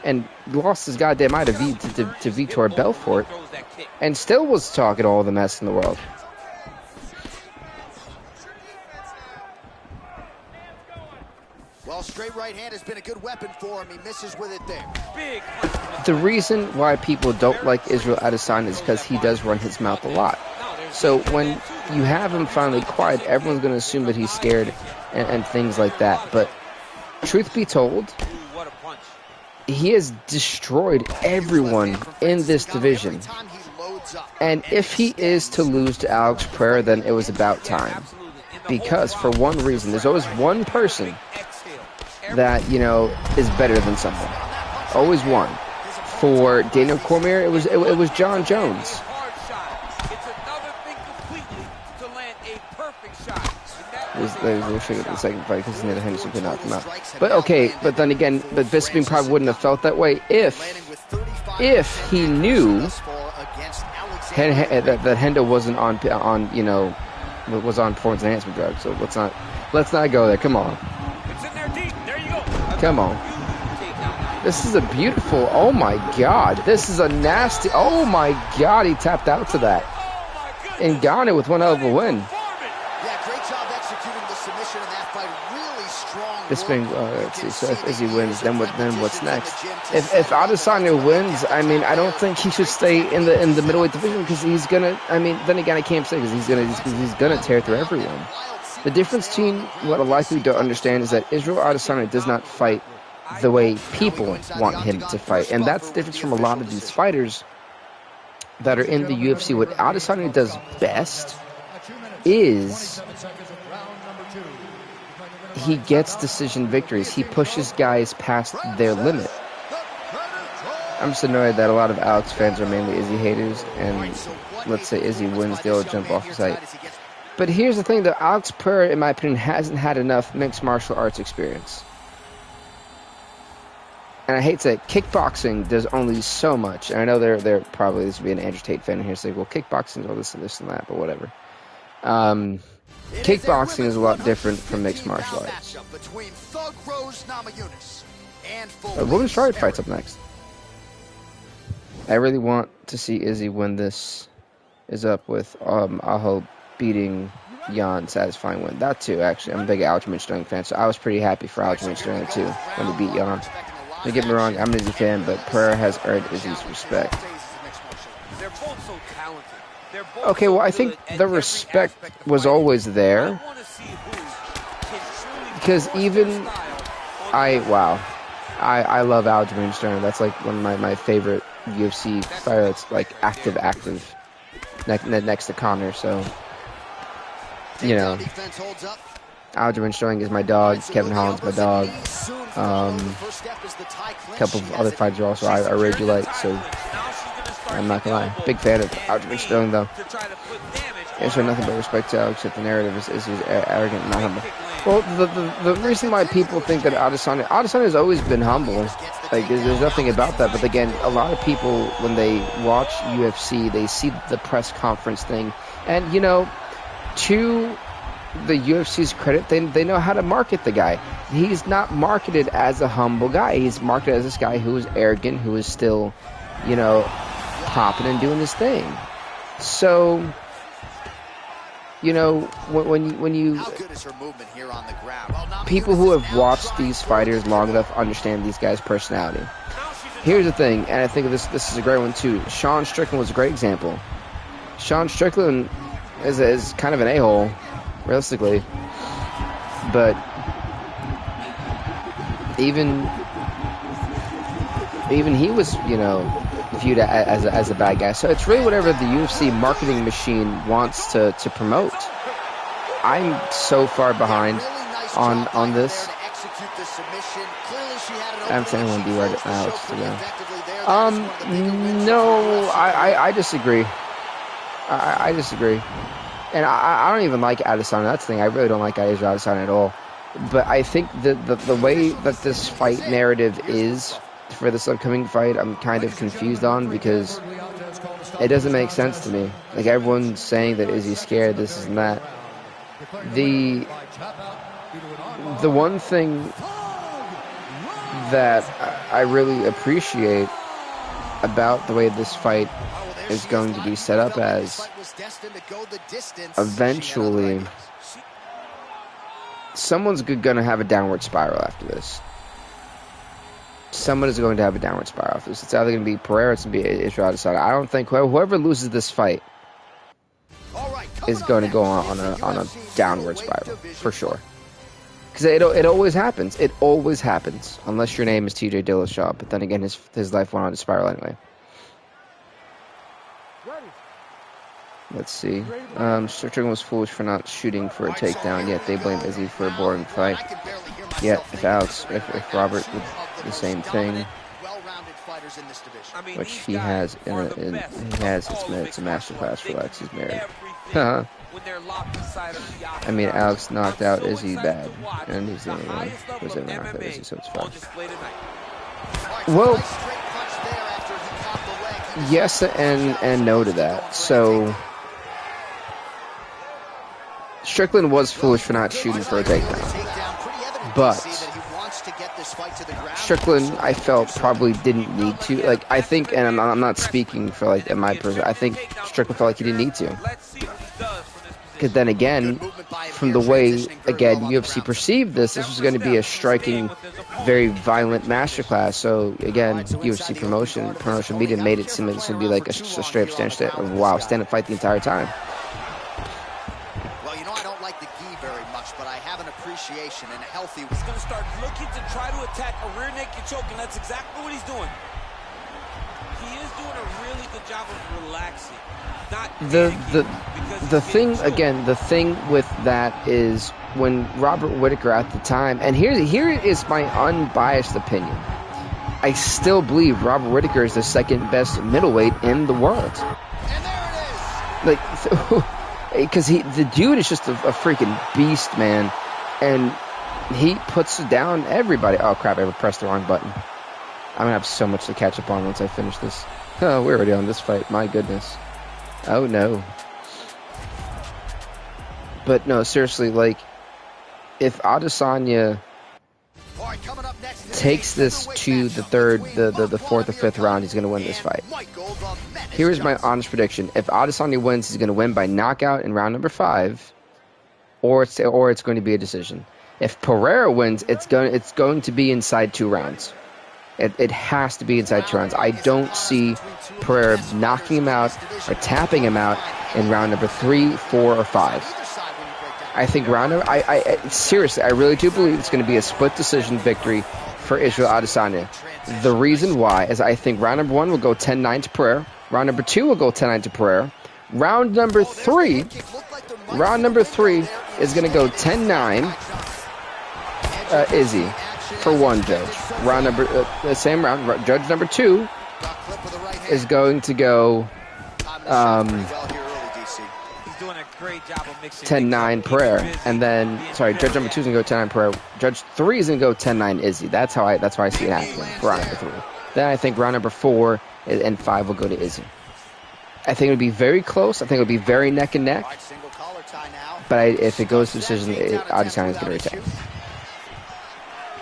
and lost his goddamn eye to Vitor Belfort, and still was talking all the mess in the world. Well, straight right hand has been a good weapon for him. He misses with it there. The reason why people don't like Israel Adesanya is because he does run his mouth a lot. So when you have him finally quiet, everyone's going to assume that he's scared and things like that. But truth be told, he has destroyed everyone in this division. And if he is to lose to Alex Pereira, then it was about time. Because for one reason, there's always one person that, you know, is better than someone. Always one. For Daniel Cormier, it was John Jones. They're showing the second fight because Nathan Henderson could knock him out. But okay, but then again, but Bisping probably wouldn't have felt that way if he knew that Hendo wasn't on you know, was on performance enhancement drugs. So let's not go there. Come on. Come on. This is a beautiful. Oh my God. This is a nasty. Oh my God. He tapped out to that. And Ghana with one hell of a win. Bisping, let's see. So if Izzy wins, then what's next? If Adesanya wins, I mean, I don't think he should stay in the middleweight division because he's gonna. I mean, then again, I can't say because he's gonna tear through everyone. The difference between what a lot of people don't understand is that Israel Adesanya does not fight the way people want him to fight, and that's the difference from a lot of these fighters that are in the UFC. What Adesanya does best is he gets decision victories. He pushes guys past their limit. I'm just annoyed that a lot of Alex fans are mainly Izzy haters, and let's say Izzy wins, they'll jump off the site. But here's the thing, that Alex Pereira, in my opinion, hasn't had enough mixed martial arts experience. And I hate to say it, kickboxing does only so much. And I know there probably this would be an Andrew Tate fan here saying, well, kickboxing is all this and this and that, but whatever. Kickboxing is a lot different from mixed martial arts. Women's Stride fights up next. I really want to see Izzy win this. Is up with Aho beating Jan, satisfying win. That too, actually. I'm a big Aljamain Sterling fan, so I was pretty happy for Aljamain Sterling too when he beat Jan. Don't get me wrong, I'm an Izzy fan, but Pereira has earned Izzy's respect. They're both so talented. Okay, well, I think the respect was always there. Because even I love Aljamain Sterling. That's like one of my favorite UFC fighters. That's like active next to Conor. So, you know, Aljamain Sterling is my dog. Kevin Holland's my dog. A couple of other fighters also I really like. So I'm not gonna lie, big fan of Aljamain Sterling though. Can't show nothing but respect to Alex, except the narrative is arrogant and not humble. Well, the reason why people think that Adesanya has always been humble, like there's nothing about that. But again, a lot of people when they watch UFC, they see the press conference thing, and you know, to the UFC's credit, they know how to market the guy. He's not marketed as a humble guy. He's marketed as this guy who is arrogant, who is still, you know, popping and doing his thing. So, you know, when you people who have watched these fighters long enough understand these guys' personality. Here's the thing, and I think this is a great one too. Sean Strickland was a great example. Sean Strickland is kind of an a-hole, realistically, but even he was, you know, viewed as a bad guy. So it's really whatever the UFC marketing machine wants to promote. I'm so far behind on this. I'm saying one D right now. No, I disagree. I disagree. And I don't even like Adesanya. That's the thing. I really don't like Adesanya at all. But I think the way that this fight narrative is for this upcoming fight, I'm kind of confused on, because it doesn't make sense to me. Like, everyone's saying that Izzy's scared, this and that. The one thing that I really appreciate about the way this fight is going to be set up as, eventually someone's going to have a downward spiral after this. Someone is going to have a downward spiral after this. It's either going to be Pereira, it's going to be Israel Adesanya. I don't think whoever loses this fight is going to go on a downward spiral for sure. Because it always happens. It always happens unless your name is TJ Dillashaw. But then again, his life went on to spiral anyway. Let's see. Strickland was foolish for not shooting for a takedown. Yet they blame Izzy for a boring fight. Yet if Robert did the same thing, which he has he has it's a masterclass for Lex. He's married. I mean, Alex knocked out Izzy bad, and he's the only one who's ever knocked out Izzy, so it's fine. Well, yes and no to that. So Strickland was foolish for not shooting for a takedown, but Strickland, I felt, probably didn't need to. Like, I think, and I'm not speaking for like my person. I think Strickland felt like he didn't need to. Because then again, from the way, again, UFC perceived this was going to be a striking, very violent masterclass. So, again, UFC promotion media made it seem like this would be like a straight-up stand-up fight the entire time. Well, you know, I don't like the gi very much, but I have an appreciation and a healthy... He's going to start looking to try to attack a rear naked choke, and that's exactly what he's doing. He is doing a really good job of relaxing. The thing with that is when Robert Whittaker at the time, and here is my unbiased opinion. I still believe Robert Whittaker is the second best middleweight in the world. And there it is. Like, because the dude is just a freaking beast, man, and he puts down everybody. Oh crap! I pressed the wrong button. I'm gonna have so much to catch up on once I finish this. Oh, we're already on this fight. My goodness. Oh no. But no, seriously, like, if Adesanya takes this to the fourth or fifth round, he's going to win this fight. Here's my honest prediction. If Adesanya wins, he's going to win by knockout in round number 5, or it's going to be a decision. If Pereira wins, it's going to be inside 2 rounds. It has to be inside 2 rounds. I don't see Pereira knocking him out or tapping him out in round number 3, 4, or 5. I think seriously, I really do believe it's going to be a split decision victory for Israel Adesanya. The reason why is I think round number 1 will go 10-9 to Pereira. Round number 2 will go 10-9 to Pereira. Round number 3 is going to go 10-9 Izzy for one judge. Round number the same round. Judge number 2 is going to go 10-9 Pereira, and then judge number 2 is gonna go 10-9 Pereira. Judge 3 is gonna go 10-9 Izzy. That's how I see it happening for round number 3. Then I think round number 4 and 5 will go to Izzy. I think it'll be very close. I think it'll be very neck and neck. But if it goes to decision, Adesanya is gonna retain.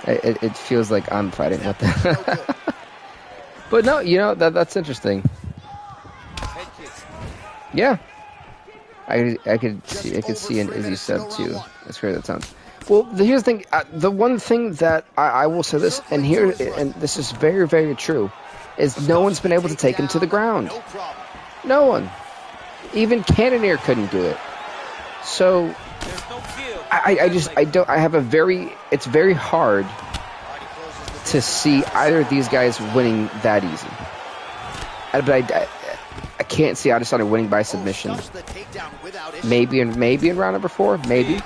It feels like I'm fighting with that. But no, you know that's interesting. Yeah. I could see an Izzy sub too. That's great. That sounds. Well, here's the thing. The one thing that I will say this, and this is very, very true, is no one's been able to take him to the ground. No one. Even Cannonier couldn't do it. So it's very hard to see either of these guys winning that easy. But I can't see Adesanya winning by submission. Maybe in round number 4, maybe.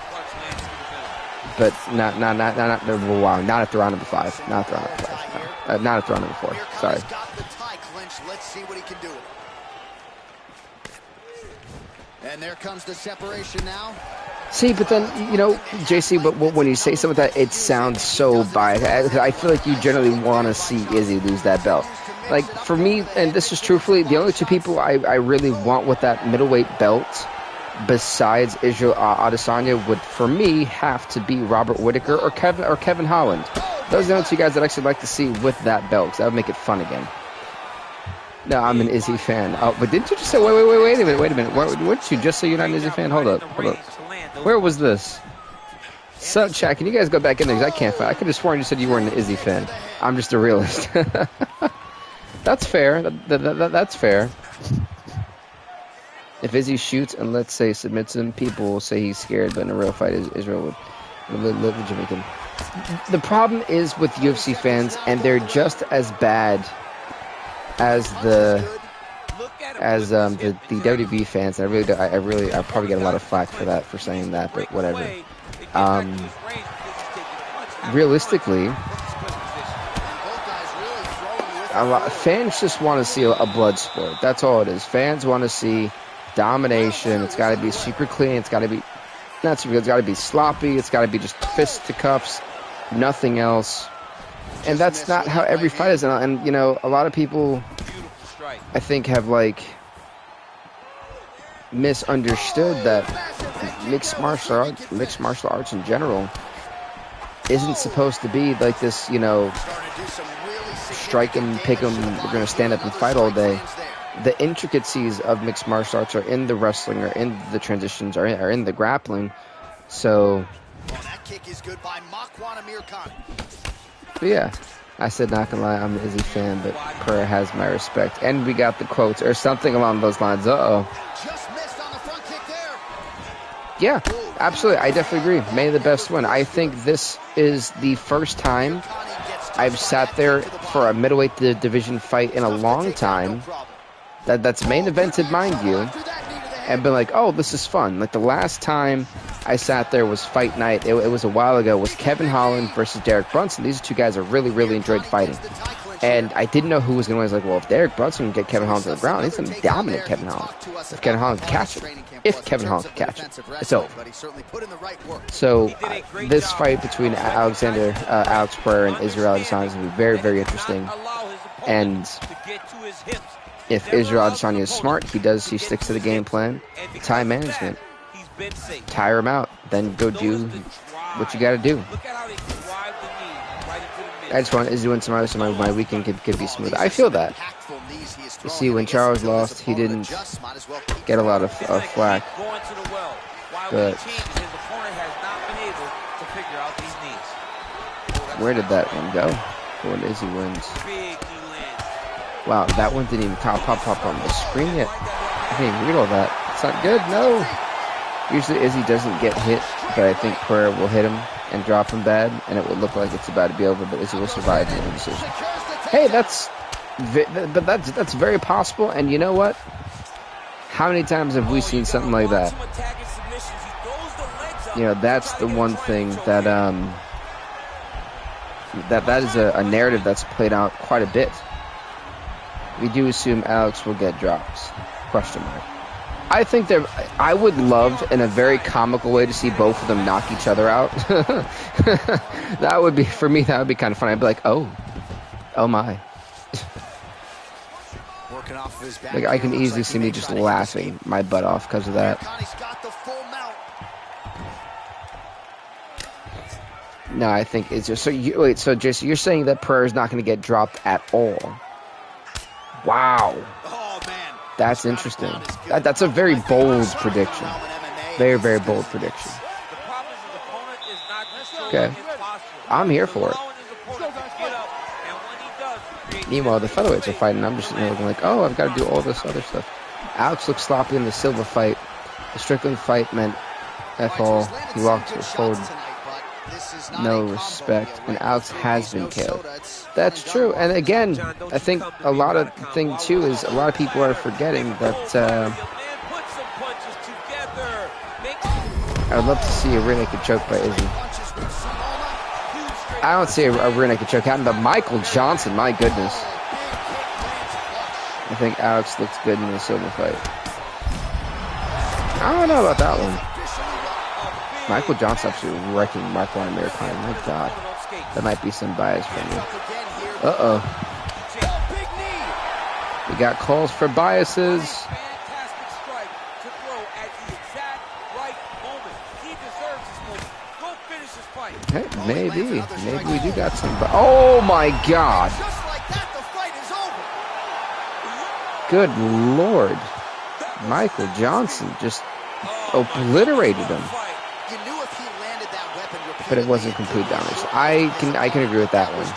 But not after round number 5. Not after round number 5. No. Not after round number 4. Sorry. And there comes the separation now. See, but then, JC, but when you say something like that, it sounds so biased. I feel like you generally want to see Izzy lose that belt. Like, for me, and this is truthfully, the only 2 people I really want with that middleweight belt, besides Israel Adesanya, would, for me, have to be Robert Whittaker or Kevin Holland. Those are the only 2 guys I'd actually like to see with that belt, because that would make it fun again. No, I'm an Izzy fan. Oh, but didn't you just say, wait a minute. Wouldn't you just say you're not an Izzy fan? Hold up. Where was this? So, chat, can you guys go back in there? Because I can't find. I could have sworn you said you weren't an Izzy fan. I'm just a realist. That's fair. That's fair. If Izzy shoots and let's say submits him, people will say he's scared, but in a real fight, Israel would legitimately him. The problem is with UFC fans, and they're just as bad as the WWE fans. And I probably get a lot of flack for that, for saying that, but whatever. Realistically, fans just want to see a blood sport. That's all it is. Fans want to see domination. It's got to be super clean. It's got to be not super. It's got to be sloppy. It's got to be just fist to cuffs, nothing else. And that's not how every fight is. And you know, a lot of people, I think, have like misunderstood that mixed martial arts in general isn't supposed to be like this. You know, strike 'em, pick 'em, we're going to stand up and fight all day. The intricacies of mixed martial arts are in the wrestling, or in the transitions, or in the grappling. So, but yeah, I said, not gonna lie, I'm an Izzy fan, but Pereira has my respect. And we got the quotes, or something along those lines. Yeah, absolutely. I definitely agree. May the best win. I think this is the first time I've sat there for a middleweight division fight in a long time that's main evented, mind you, and been like, oh, this is fun. Like the last time I sat there was fight night. It was a while ago. It was Kevin Holland versus Derek Brunson. These two guys I really enjoyed fighting. And I didn't know who was going to win. I was like, well, if Derek Brunson can get Kevin Holland to the ground, he's going to dominate Kevin Holland. If Kevin Holland can catch him. If Kevin Holland can catch him. It's over. So, this fight between Alex Pereira and Israel Adesanya is going to be very interesting. And if Israel Adesanya is smart, he sticks to the game plan, time management, tire him out, then go do what you got to do. I just want Izzy to win tomorrow so my weekend could be smooth. I feel that. You see, when Charles lost, he didn't get a lot of flack. But where did that one go? When Izzy wins. Wow, that one didn't even pop on the screen yet. I didn't even read all that. It's not good, no. Usually Izzy doesn't get hit, but I think Pereira will hit him and drop him bad, and it will look like it's about to be over, but Izzy will survive the decision. Hey, that's very possible, and you know what? How many times have we seen something like that? You know, that's the one thing that that is a narrative that's played out quite a bit. We do assume Alex will get drops. Question mark. I think I would love, in a very comical way, to see both of them knock each other out. That would be, for me, that would be kind of funny. I'd be like, oh my. Like, I can easily see me just laughing my butt off because of that. No, I think it's just, so Jason, you're saying that Pereira's not going to get dropped at all? Wow. That's interesting. That's a very bold prediction. Very bold prediction. Okay. I'm here for it. Meanwhile, the featherweights are fighting. I'm just looking like, oh, I've got to do all this other stuff. Alex looked sloppy in the Silva fight. The Strickland fight meant F all. He walked forward. No respect. And Alex has been KO'd. That's true. And again, I think a lot of thing too is a lot of people are forgetting that I would love to see a rear naked choke by Izzy. I don't see a rear naked choke happen, but Michael Johnson, my goodness. I think Alex looks good in the Silva fight. I don't know about that one. Michael Johnson absolutely wrecking Marco Americano. My God. That might be some bias from you. Uh-oh. We got calls for biases. Hey, maybe we do got some. Oh my God! Good Lord! Michael Johnson just obliterated him. But it wasn't complete damage. I can agree with that one.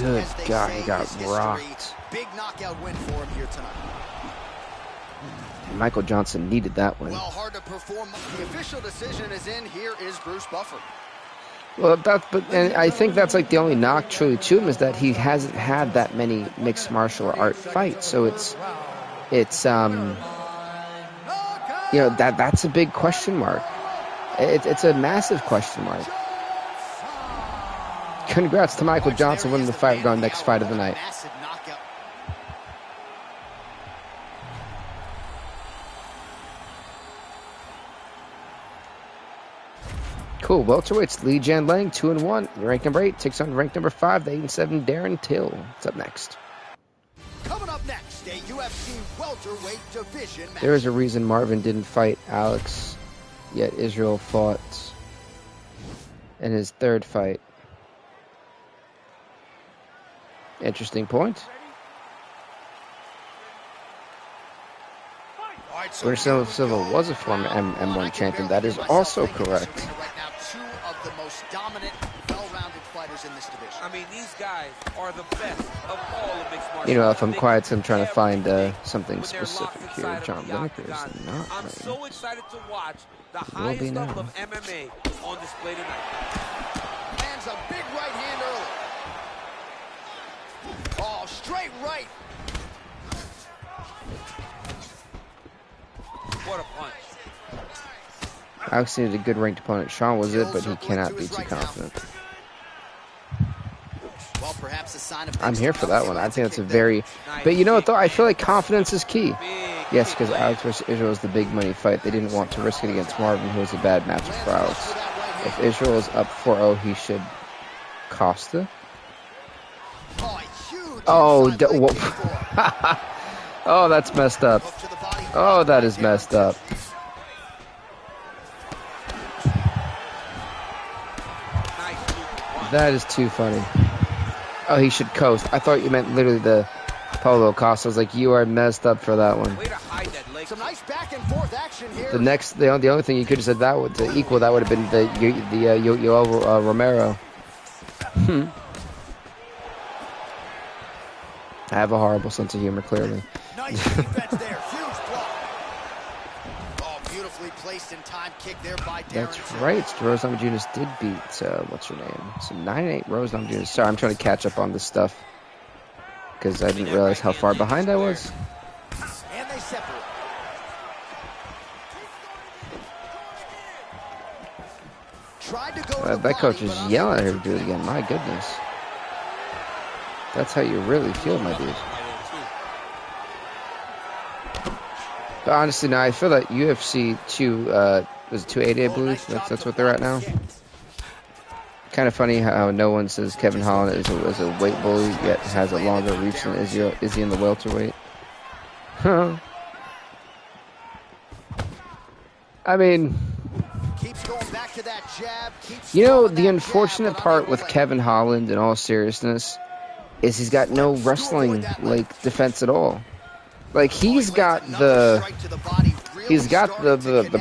Good as they God, say, he got is history. rocked. Big knockout win for him here tonight. Michael Johnson needed that win. Well, hard to perform. The official decision is in. Here is Bruce Buffer. Well, and I think that's like the only knock truly to him is that he hasn't had that many mixed martial art fights. So it's you know, that's a big question mark. It's a massive question mark. Congrats to Michael Johnson winning the fight, going next fight of the night. Cool. Welterweights, Li Jianlang, 2-1. Rank number 8 takes on rank number 5, the 8-7 Darren Till. What's up next? Coming up next, a UFC welterweight division match. There is a reason Marvin didn't fight Alex, yet Israel fought in his third fight. Interesting point. Anderson Silva was a former M1 champion. That is also correct. Two of the most dominant, well-rounded fighters in this division. I mean, these guys are the best of all of mixed martial arts. You know, if I'm quiet, I'm trying to find something specific here. John Lineker is not I'm playing. so excited to watch the Will be highest now. level of MMA on display tonight. Lands a big right hand early. Oh, straight right. What a punch. Alex needed a good ranked opponent. Sean was it, but he cannot be too confident. Well, perhaps a sign of I'm here for that one. I think that's a very... But you know what, though? I feel like confidence is key. Yes, because Alex versus Israel is the big money fight. They didn't want to risk it against Marvin, who was a bad matchup for Alex. If Israel is up 4-0, he should... Costa? Oh, oh, that's messed up. Oh, that is messed up. That is too funny. Oh, he should coast. I thought you meant literally the Paulo Costa. I was like, you are messed up for that one. Some nice back and forth action here. The only thing you could have said that would to equal that would have been the Yoel Romero. I have a horrible sense of humor, clearly. Nice defense there. Huge block. Oh, beautifully placed in time kick there by Darren. That's right. Rose Namajunas did beat, what's her name? So 9-8 Rose Namajunas. Sorry, I'm trying to catch up on this stuff. Because I didn't realize how far behind I was. And they separate. Tried to go That coach is yelling at her to do it again. My goodness. That's how you really feel, my dude. But honestly, now I feel that UFC 280, I believe. That's what they're at now. Kind of funny how no one says Kevin Holland is a weight bully, yet has a longer reach than Izzy in the welterweight. Huh. I mean, you know, the unfortunate part with Kevin Holland, in all seriousness, is he's got no wrestling like defense at all. Like he's got the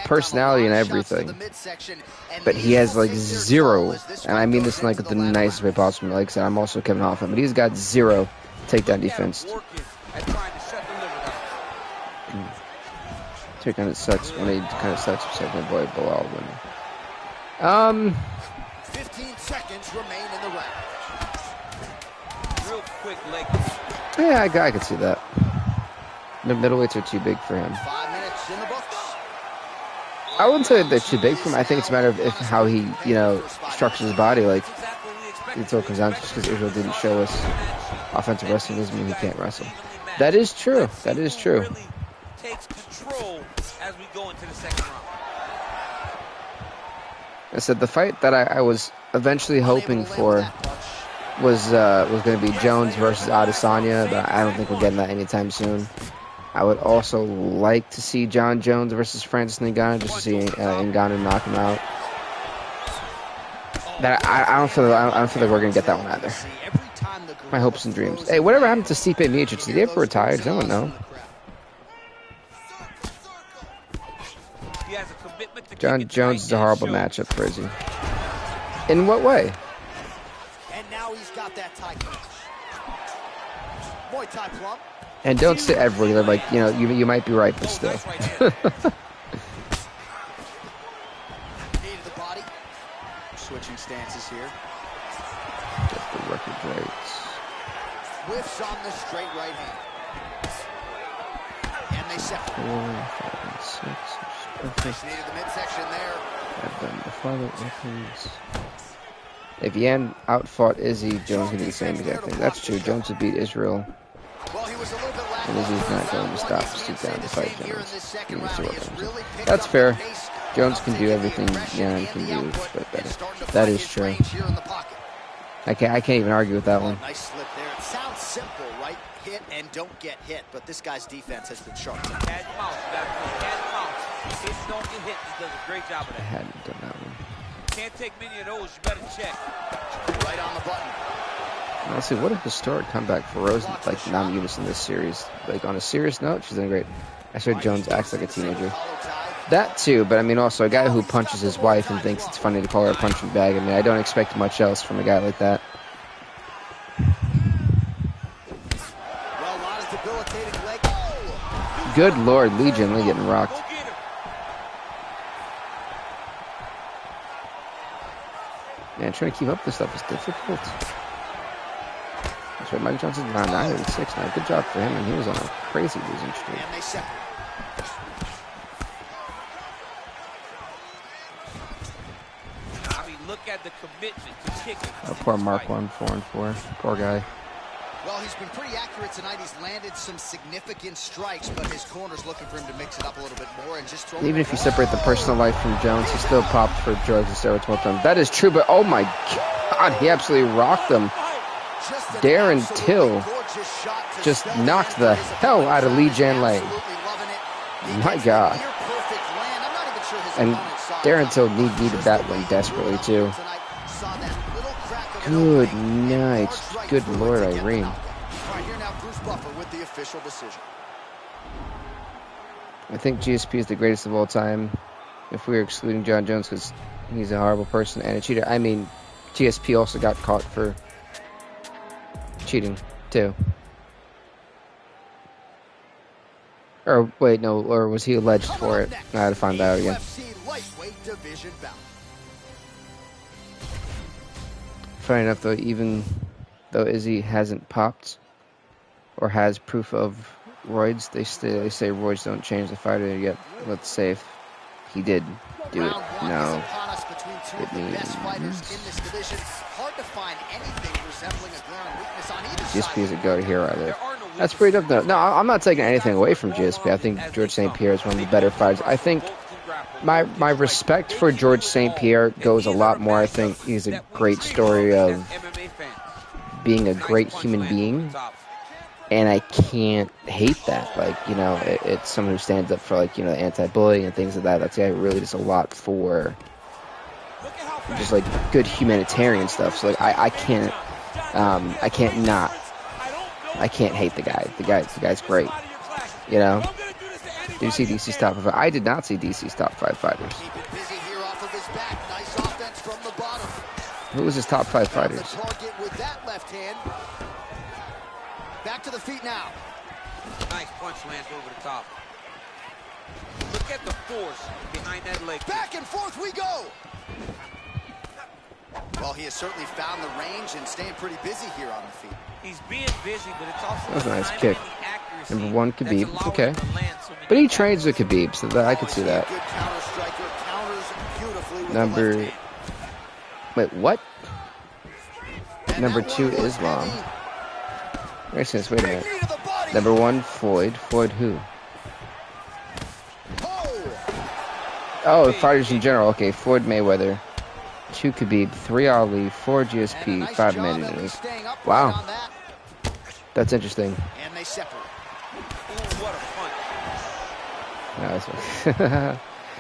personality and everything, but he has like zero. And I mean this in like the nicest way possible. Like I said, I'm also Kevin Holland, but he's got zero takedown defense. Takedown it sucks when he kind of sucks for my boy Bilal winning. 15 seconds remain in the round. Real quick leg. Yeah, I could see that. The middleweights are too big for him. 5 minutes in the books. I wouldn't say that they're too big for him. I think it's a matter of how he, structures his body. Like, it's all comes down to just because Israel didn't show us offensive wrestling doesn't mean he can't wrestle. That is true. That is true. Takes control as we go into the second round. I said the fight that I was eventually hoping for was going to be Jones versus Adesanya, but I don't think we're getting that anytime soon. I would also like to see John Jones versus Francis Ngannou, just to see Ngannou knock him out. That I don't feel like we're going to get that one either. My hopes and dreams. Hey, whatever happened to Stipe Miocic? Did he ever retire? Does anyone know? John Jones is a horrible matchup for Izzy. In what way? And now he's got that tight clinch. Muay Thai plum. And don't say everybody. They're like, you know, you might be right, but still. Knee to the body. Switching stances here. Get the record right. Whiffs on the straight right hand. And they separate. 4, 5, and 6. Perfect. Knee to the midsection there. I've done the father weapons. If Yan outfought Izzy, Jones can do the same exact thing. That's true. Jones would beat Israel. Well, he was a little bit And Izzy's not going to stop to stoop down to fight Jones. He needs to work on himself. That's fair. Jones can do everything Yan can do, but better. That is true. I can't even argue with that one. Nice slip there. It sounds simple, right? Hit and don't get hit, but this guy's defense has been sharp. Cat and mouse. You got to play cat and mouse. Hit, don't get hit. He does a great job of I that. hadn't done that one. Can't take many of those. You better check. Right on the button. Honestly, what a historic comeback for Rose, like non-Eunice in this series. Like, on a serious note, she's doing great. I swear Jones acts like a teenager. That too, but I mean also a guy who punches his wife and thinks it's funny to call her a punching bag. I mean, I don't expect much else from a guy like that. Well, not as debilitating leg. Oh! Good Lord, Lee Jin-Lee getting rocked. Man, trying to keep up this stuff is difficult. That's right, Mike Johnson's around 906 now. Good job for him, and he was on a crazy losing streak. And they separate. I mean, look at the commitment to kicking. Oh, poor Mark 1, 4-4. Poor guy. Well, he's been pretty accurate tonight. He's landed some significant strikes, but his corner's looking for him to mix it up a little bit more and just throw. Even if you separate the personal life from Jones, he still popped for drugs and steroids multiple times. That is true, but oh my God, he absolutely rocked them. Darren Till just knocked the hell out of Lee Jin-Lee. My God. And Darren Till needed that one desperately, too. Good night. Good Lord, Irene. Right here now, Bruce Buffer with the official decision. I think GSP is the greatest of all time. If we were excluding John Jones because he's a horrible person and a cheater. I mean, GSP also got caught for cheating, too. Or, wait, no, or was he alleged for it? I had to find that out again. Funny enough, though, even though Izzy hasn't popped or has proof of roids, they say roids don't change the fighter yet. Let's say if he did do it. No, it means GSP is a go here either. That's pretty tough, though. No, I'm not taking anything away from GSP. I think George St. Pierre is one of the better fighters. I think my respect for George St. Pierre goes a lot more. I think he's a great story of being a great human being, and I can't hate that. Like, you know, it's someone who stands up for, like, you know, anti-bullying and things like that. That's, yeah, really just a lot for just, like, good humanitarian stuff. So, like, I can't hate the guy. The guy's great, you know. Did you see DC's top 5? I did not see DC's top 5 fighters. Who was his top 5 fighters? Back to the feet now. Nice punch lands over the top. Look at the force behind that leg. Back and forth we go. Well, he has certainly found the range and staying pretty busy here on the feet. He's being busy, but it's also that was a nice kick. Number 1, Khabib. It's okay. But he trains with Khabib, so that I could see that. Number... Wait, what? Number 2, Islam. Wait a minute. Number 1, Floyd. Floyd who? Oh, fighters in general. Okay, Floyd Mayweather. 2 Khabib, 3 Ali, 4 GSP, 5 Manny. Wow. That's interesting. And they separate. What a punch. No,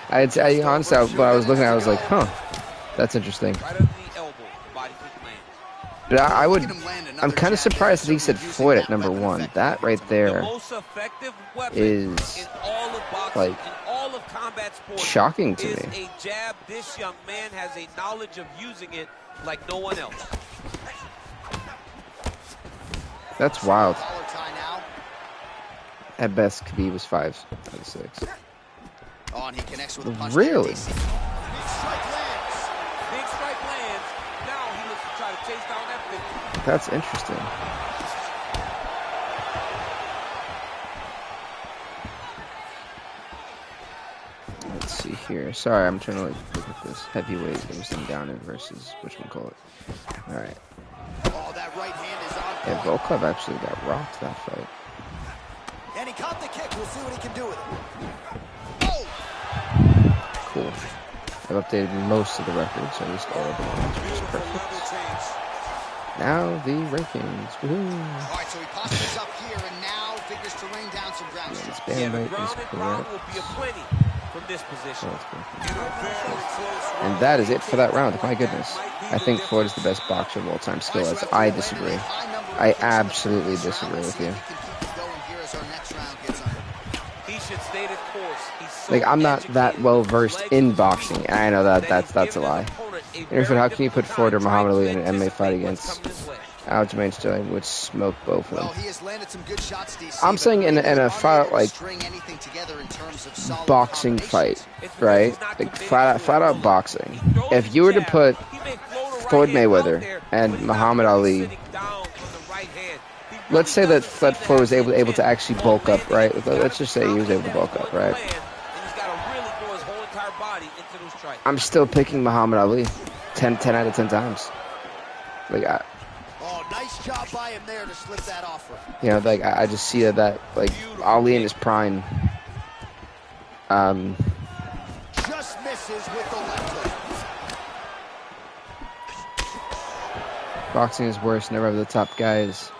I honestly, when I was looking at it, I was like, huh, that's interesting. Right under the elbow, body kick lands. But I'm kind of surprised that he said Floyd at number 1. That right there is, like, shocking to me. A jab. This young man has a knowledge of using it like no one else. That's wild. At best, Khabib was 5 out of 6. Oh, and he connects with a punch. Really? Big strike lands. Big strike lands. Now he looks to try to chase down that victory. That's interesting. Let's see here. Sorry, I'm trying to like look at this heavyweight Winston Downer versus whatchamacallit. Alright. Oh, that right hand is on. Yeah, Volkov actually got rocked that fight. And he caught the kick. We'll see what he can do with it. Oh! Cool. I've updated most of the records, or at least all of the ones, which is perfect. Now the rankings. Woohoo! Alright, so he postures up here and now figures to rain down some ground Yeah, strikes. this band rate is ground and pound will be correct. aplenty from this position. Oh, that's perfect. And that is it for that round. My goodness. I think Floyd is the best boxer of all time. Skill as I disagree. I absolutely disagree with you. He should stay the course. He's so Like, I'm not that educated. well versed in boxing. And I know that's a lie. Interford, how can you put Floyd or Muhammad Ali in an MMA fight against Aljamain Sterling would smoke both of them? Well, he has landed some good shots, DC, I'm saying in a fight like boxing fight, right? Like flat out boxing. If you were to put Floyd Mayweather and Muhammad Ali, let's say that Floyd was able to actually bulk up, right? Let's just say he was able to bulk up, right? I'm still picking Muhammad Ali 10 out of 10 times. Like, oh, nice job by him there to slip that offer. you know, like I just see that like Ali in his prime. Just misses with the left hook. Boxing is worse. Never have the top guys.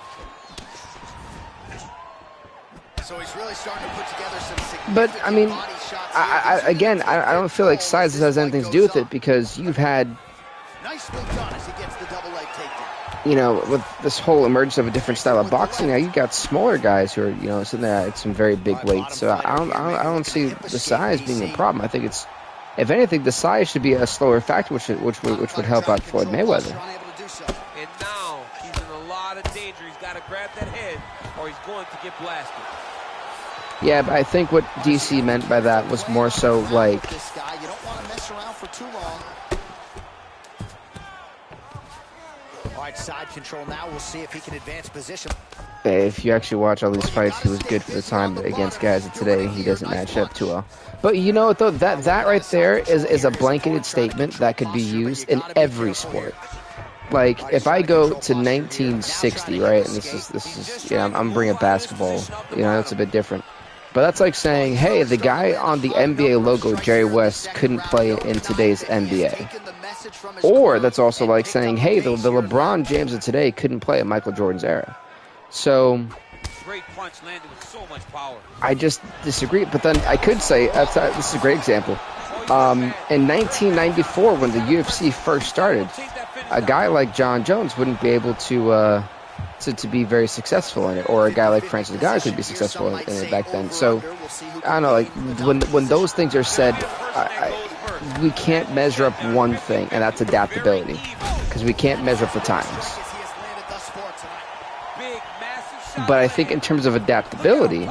So he's really starting to put together some significant But I mean, body shots I don't feel like size has anything to do with it because you've had, nicely done as he gets the double leg takedown. you know, with this whole emergence of a different style of boxing. Now you've got smaller guys who are, you know, sitting there at some very big weights. So I don't see the size being a problem. I think it's, if anything, the size should be a slower factor, which would help out Floyd Mayweather. And now he's in a lot of danger. He's got to grab that head or he's going to get blasted. Yeah, but I think what DC meant by that was more so like, This guy, you don't want to mess around for too long. All right, side control now. We'll see if he can advance position. if you actually watch all these fights, he was good for the time, but against guys of today, he doesn't match up too well. But you know what, though? That right there is a blanketed statement that could be used in every sport. Like, if I go to 1960, right, and this is, yeah, I'm bringing basketball, you know, it's a bit different. But that's like saying, hey, the guy on the NBA logo, Jerry West, couldn't play in today's NBA. Or that's also like saying, hey, the LeBron James of today couldn't play in Michael Jordan's era. So Great punch landed with so much power. I just disagree. But then I could say, this is a great example. In 1994, when the UFC first started, a guy like John Jones wouldn't be able to be very successful in it, or a guy like Francis Ngannou could be successful in it back then. So I don't know, like when those things are said, we can't measure up one thing, and that's adaptability, because we can't measure up the times. But I think in terms of adaptability,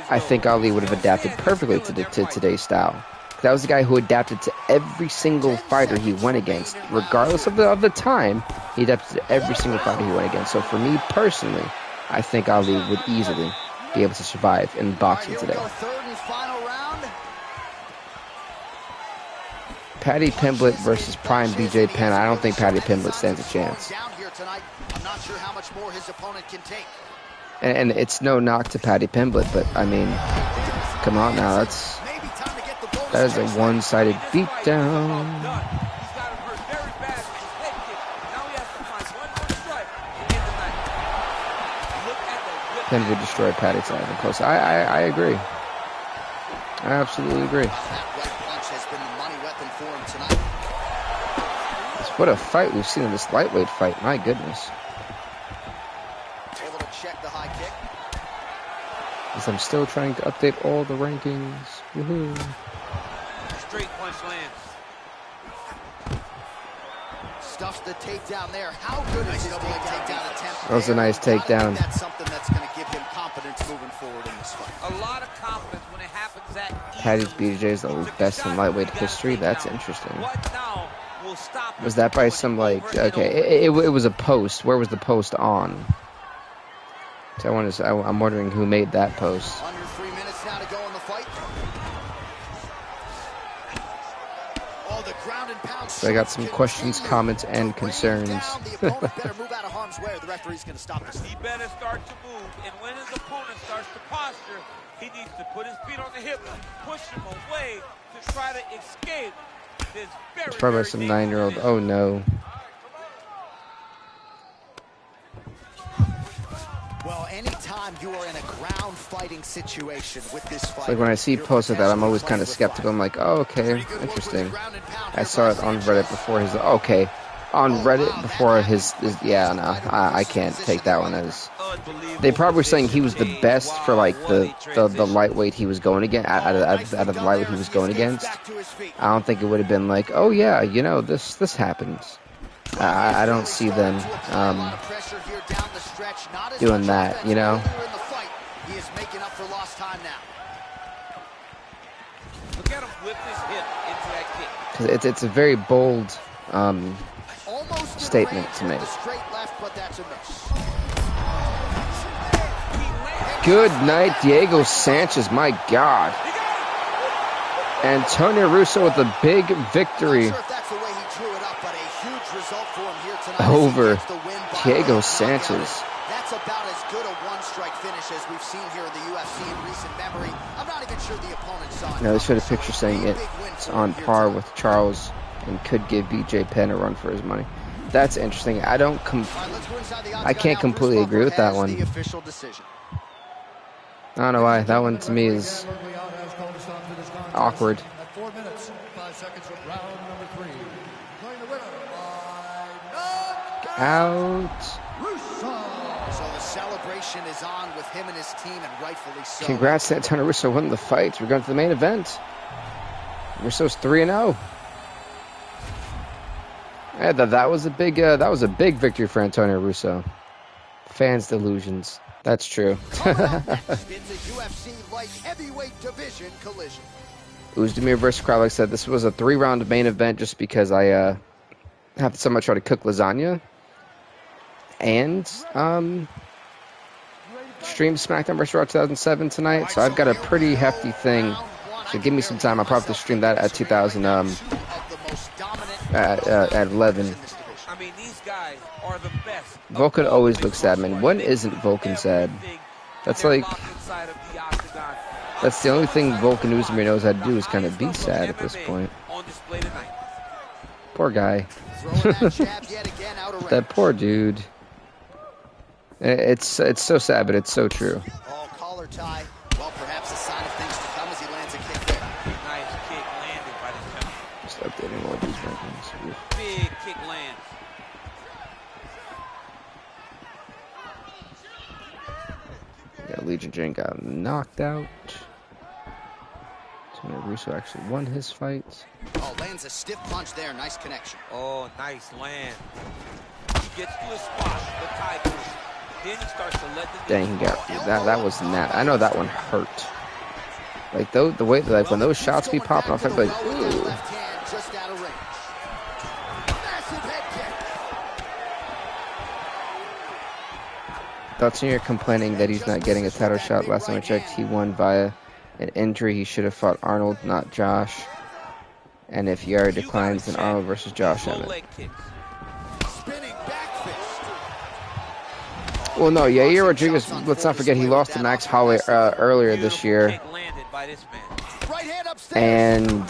I think Ali would have adapted perfectly to today's style. That was the guy who adapted to every single fighter he went against, regardless of the time. He adapted to every single fighter he went against. So for me personally, I think Ali would easily be able to survive in boxing today. Paddy Pimblett versus Prime BJ Penn. I don't think Paddy Pimblett stands a chance. And it's no knock to Paddy Pimblett, but I mean, come on now, that is a one-sided beatdown. Penn would destroy Paddy's side of close. I agree. I absolutely agree. What a fight we've seen in this lightweight fight. My goodness. Able to check the high kick. As I'm still trying to update all the rankings. Woohoo. Straight punch lands. stuffs the takedown there. How good is his takedown attempt? That was a nice takedown. That's something that's going to give him confidence moving forward in this fight. A lot of confidence when it happens that Paddy's easily. BJ is the best in lightweight history. That's interesting. What now will stop him Was that by from some going like? over and Okay, over? it was a post. Where was the post on? So I'm wondering who made that post. Under 3 minutes now to go in the fight. Oh, the ground and pound. So I got some questions, comments, and concerns. The opponent better move out of harm's way, or the referee's going to stop this. He better start to move, and when his opponent starts to posture, he needs to put his feet on the hip, push him away to try to escape this very, It's probably very some dangerous 9-year-old. position. Oh no. Well, anytime you are in a ground fighting situation with this fight, It's like when I see posts like that, I'm always kind of skeptical. I'm like, oh, okay, interesting. I saw it on Reddit before his. Okay, on Reddit before his yeah, no, I can't take that one as. They probably were saying he was the best for like the lightweight he was going against out of the lightweight he was going against. I don't think it would have been like, oh yeah, you know this happens. I don't see them doing that, you know. He is making up for lost time now. Look at him whip his hip into that kick. 'Cause it's a very bold Almost statement to make. the straight left, but that's a miss. Good night, Diego Sanchez. My God. Antonio Russo with a big victory Not sure if that's the way he drew it up, but a huge result for him here tonight. over Gets the win by Diego knockout. Sanchez. That's about as good a one-strike finish as we've seen here in the UFC in recent memory. I'm not even sure the opponent saw it. Now, they showed a picture saying it's on par with Charles and could give BJ Penn a run for his money. That's interesting. I don't I can't completely agree with that one. The official decision. I don't know why. That one to me is awkward. At 4 minutes, 5 seconds of round number 3. Declaring the winner by Out. So the celebration is on with him and his team, and rightfully so. Congrats to Antonio Russo winning the fight. We're going to the main event. Russo's 3-0. Yeah, that was a big victory for Antonio Russo. Fans' delusions. That's true. Coming up next, it's a UFC light heavyweight division collision. Uzdemir versus Kralek said this was a 3-round main event just because I have to somehow try to cook lasagna and stream SmackDown vs. Raw 2007 tonight. So I've got a pretty hefty thing. So give me some time. I'll probably have to stream that at 2000 at 11. I mean, these guys are the best. Vulcan always looks sad, man. When isn't Vulcan sad? That's like that's the only thing Vulcan Uzdemir knows how to do is kind of be sad at this point. Poor guy. That poor dude. It's so sad, but it's so true. Oh, collar tie. Well, perhaps a sign of things to come as he lands a kick there. Nice kick landed by this time. Just updating all these rankings. Big kick lands. Yeah, Legion Jane got knocked out. Antonio Russo actually won his fight. Oh, lands a stiff punch there. Nice connection. Oh, nice land. He gets to his spot, the tiger. Then he starts to let the Dang, he got that was not. I know that one hurt. Like the way like when those shots be popping off, I'd be like, ooh. Left hand just out of range. Massive head kick. Dotson, you're complaining that he's not getting a title shot. Last time I checked, he won via an injury. He should have fought Arnold, not Josh. And if Yari declines, then Arnold versus Josh Emmett. Spinning back fist. Well, no, Yair Rodriguez, let's not forget, he lost to Max Holloway earlier this year. Right hand upstairs. And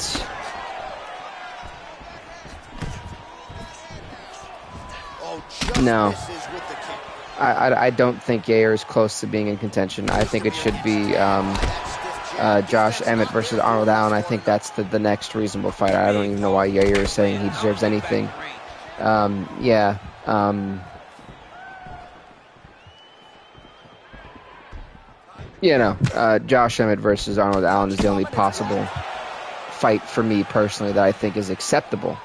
Oh, just no. misses with the kick. I don't think Yair is close to being in contention. I think it should be Josh Emmett versus Arnold Allen. I think that's the next reasonable fight. I don't even know why Yair is saying he deserves anything. Yeah. You know, Josh Emmett versus Arnold Allen is the only possible fight for me personally that I think is acceptable.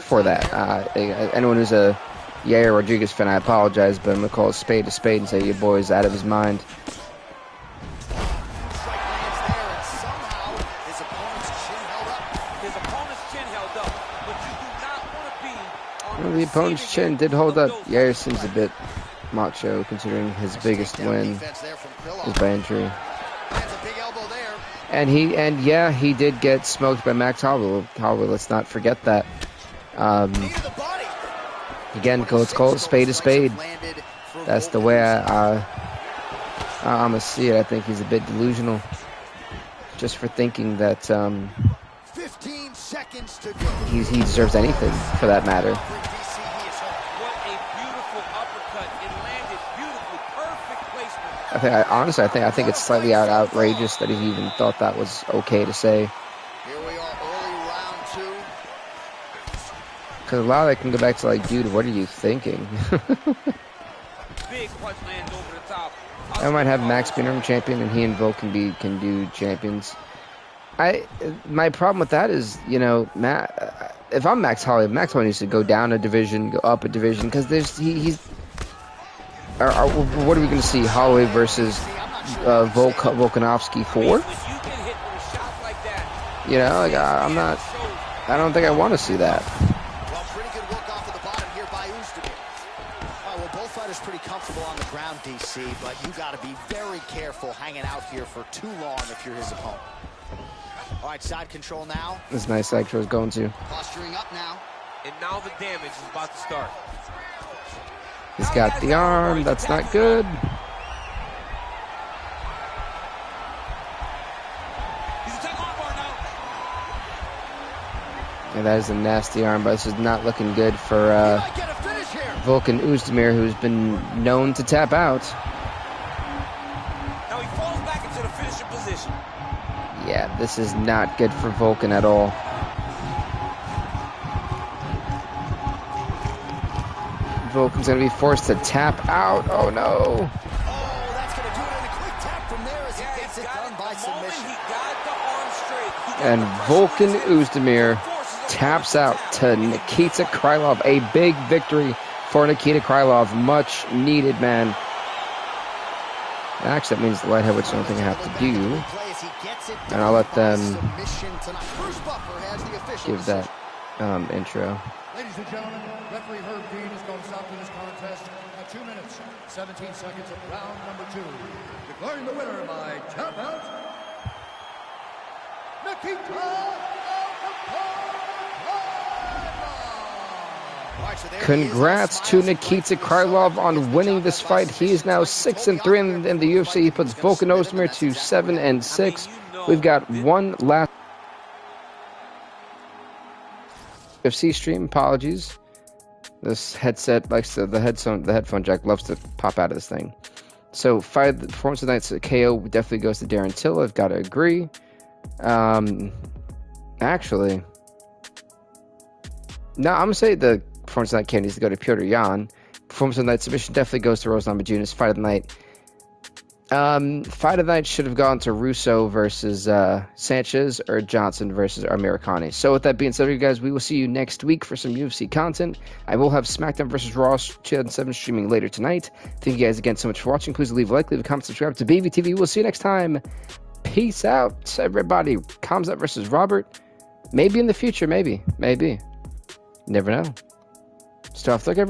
for that. Anyone who's a Yair Rodriguez fan, I apologize, but I'm going to call a spade and say your boy is out of his mind. The opponent's chin did hold up. Yair seems a bit macho considering his biggest win was by injury. And he did get smoked by Max Holloway. Let's not forget that. Again, let's call it a spade. That's the way I'm gonna see it. I think he's a bit delusional, just for thinking that 15 seconds to go. He deserves anything for that matter. What a beautiful uppercut. It landed beautifully. Perfect placement. Honestly, I think it's slightly outrageous that he even thought that was okay to say. Here we are, early round 2. Because a lot of that can go back to like, dude, what are you thinking? Big punch lands over the top. I might have Max be interim champion, and he and Volk can do champions. My problem with that is, you know, if I'm Max Holloway needs to go down a division, go up a division, because he's. What are we going to see? Holloway versus Volkanovski 4? You know, like I don't think I want to see that. Well, pretty good work off of the bottom here by Oosthuizen. All right, well, both fighters pretty comfortable on the ground, DC, but you got to be very careful hanging out here for too long if you're his opponent. All right, side control now. This nice side control is going to. Posturing up now. And now the damage is about to start. He's got the arm. That's not good. Yeah, that is a nasty arm, but this is not looking good for Volkan Oezdemir, who's been known to tap out. Now he falls back into the finishing position. Yeah, this is not good for Volkan at all. Volkan's going to be forced to tap out. Oh, no. Oh, that's going to do it in a quick tap from there as he gets it done by submission. And Volkan Oezdemir taps out to Nikita Krylov. A big victory for Nikita Krylov. Much needed, man. Actually, that means the light heavyweights don't think I have to do. And I'll let them give that intro. Ladies and gentlemen, referee Herb Dean is going to stop to this contest at 2 minutes, 17 seconds of round number 2. Declaring the winner by tap out, Nikita. Congrats to Nikita Krylov on winning this fight. He is now 6-3 in the UFC. He puts Volkan Oezdemir to 7-6. We've got one last UFC stream. Apologies. This headset likes to, the headphone jack loves to pop out of this thing. So, the performance of the night's KO definitely goes to Darren Till. I've got to agree. Actually, no, I'm gonna say the performance of the night KO needs to go to Piotr Jan. Performance of the night submission definitely goes to Rose Namajunas. Fight of the night. Fight of the night should have gone to Russo versus Sanchez, or Johnson versus Amirkhani. So with that being said, you guys, we will see you next week for some UFC content. I will have SmackDown versus Raw 2007 streaming later tonight. Thank you guys again so much for watching. Please leave a like, leave a comment, subscribe to BVTV. We'll see you next time. Peace out, everybody. Kamzat versus Robert. Maybe in the future, maybe. Never know. Stay off the look, everyone.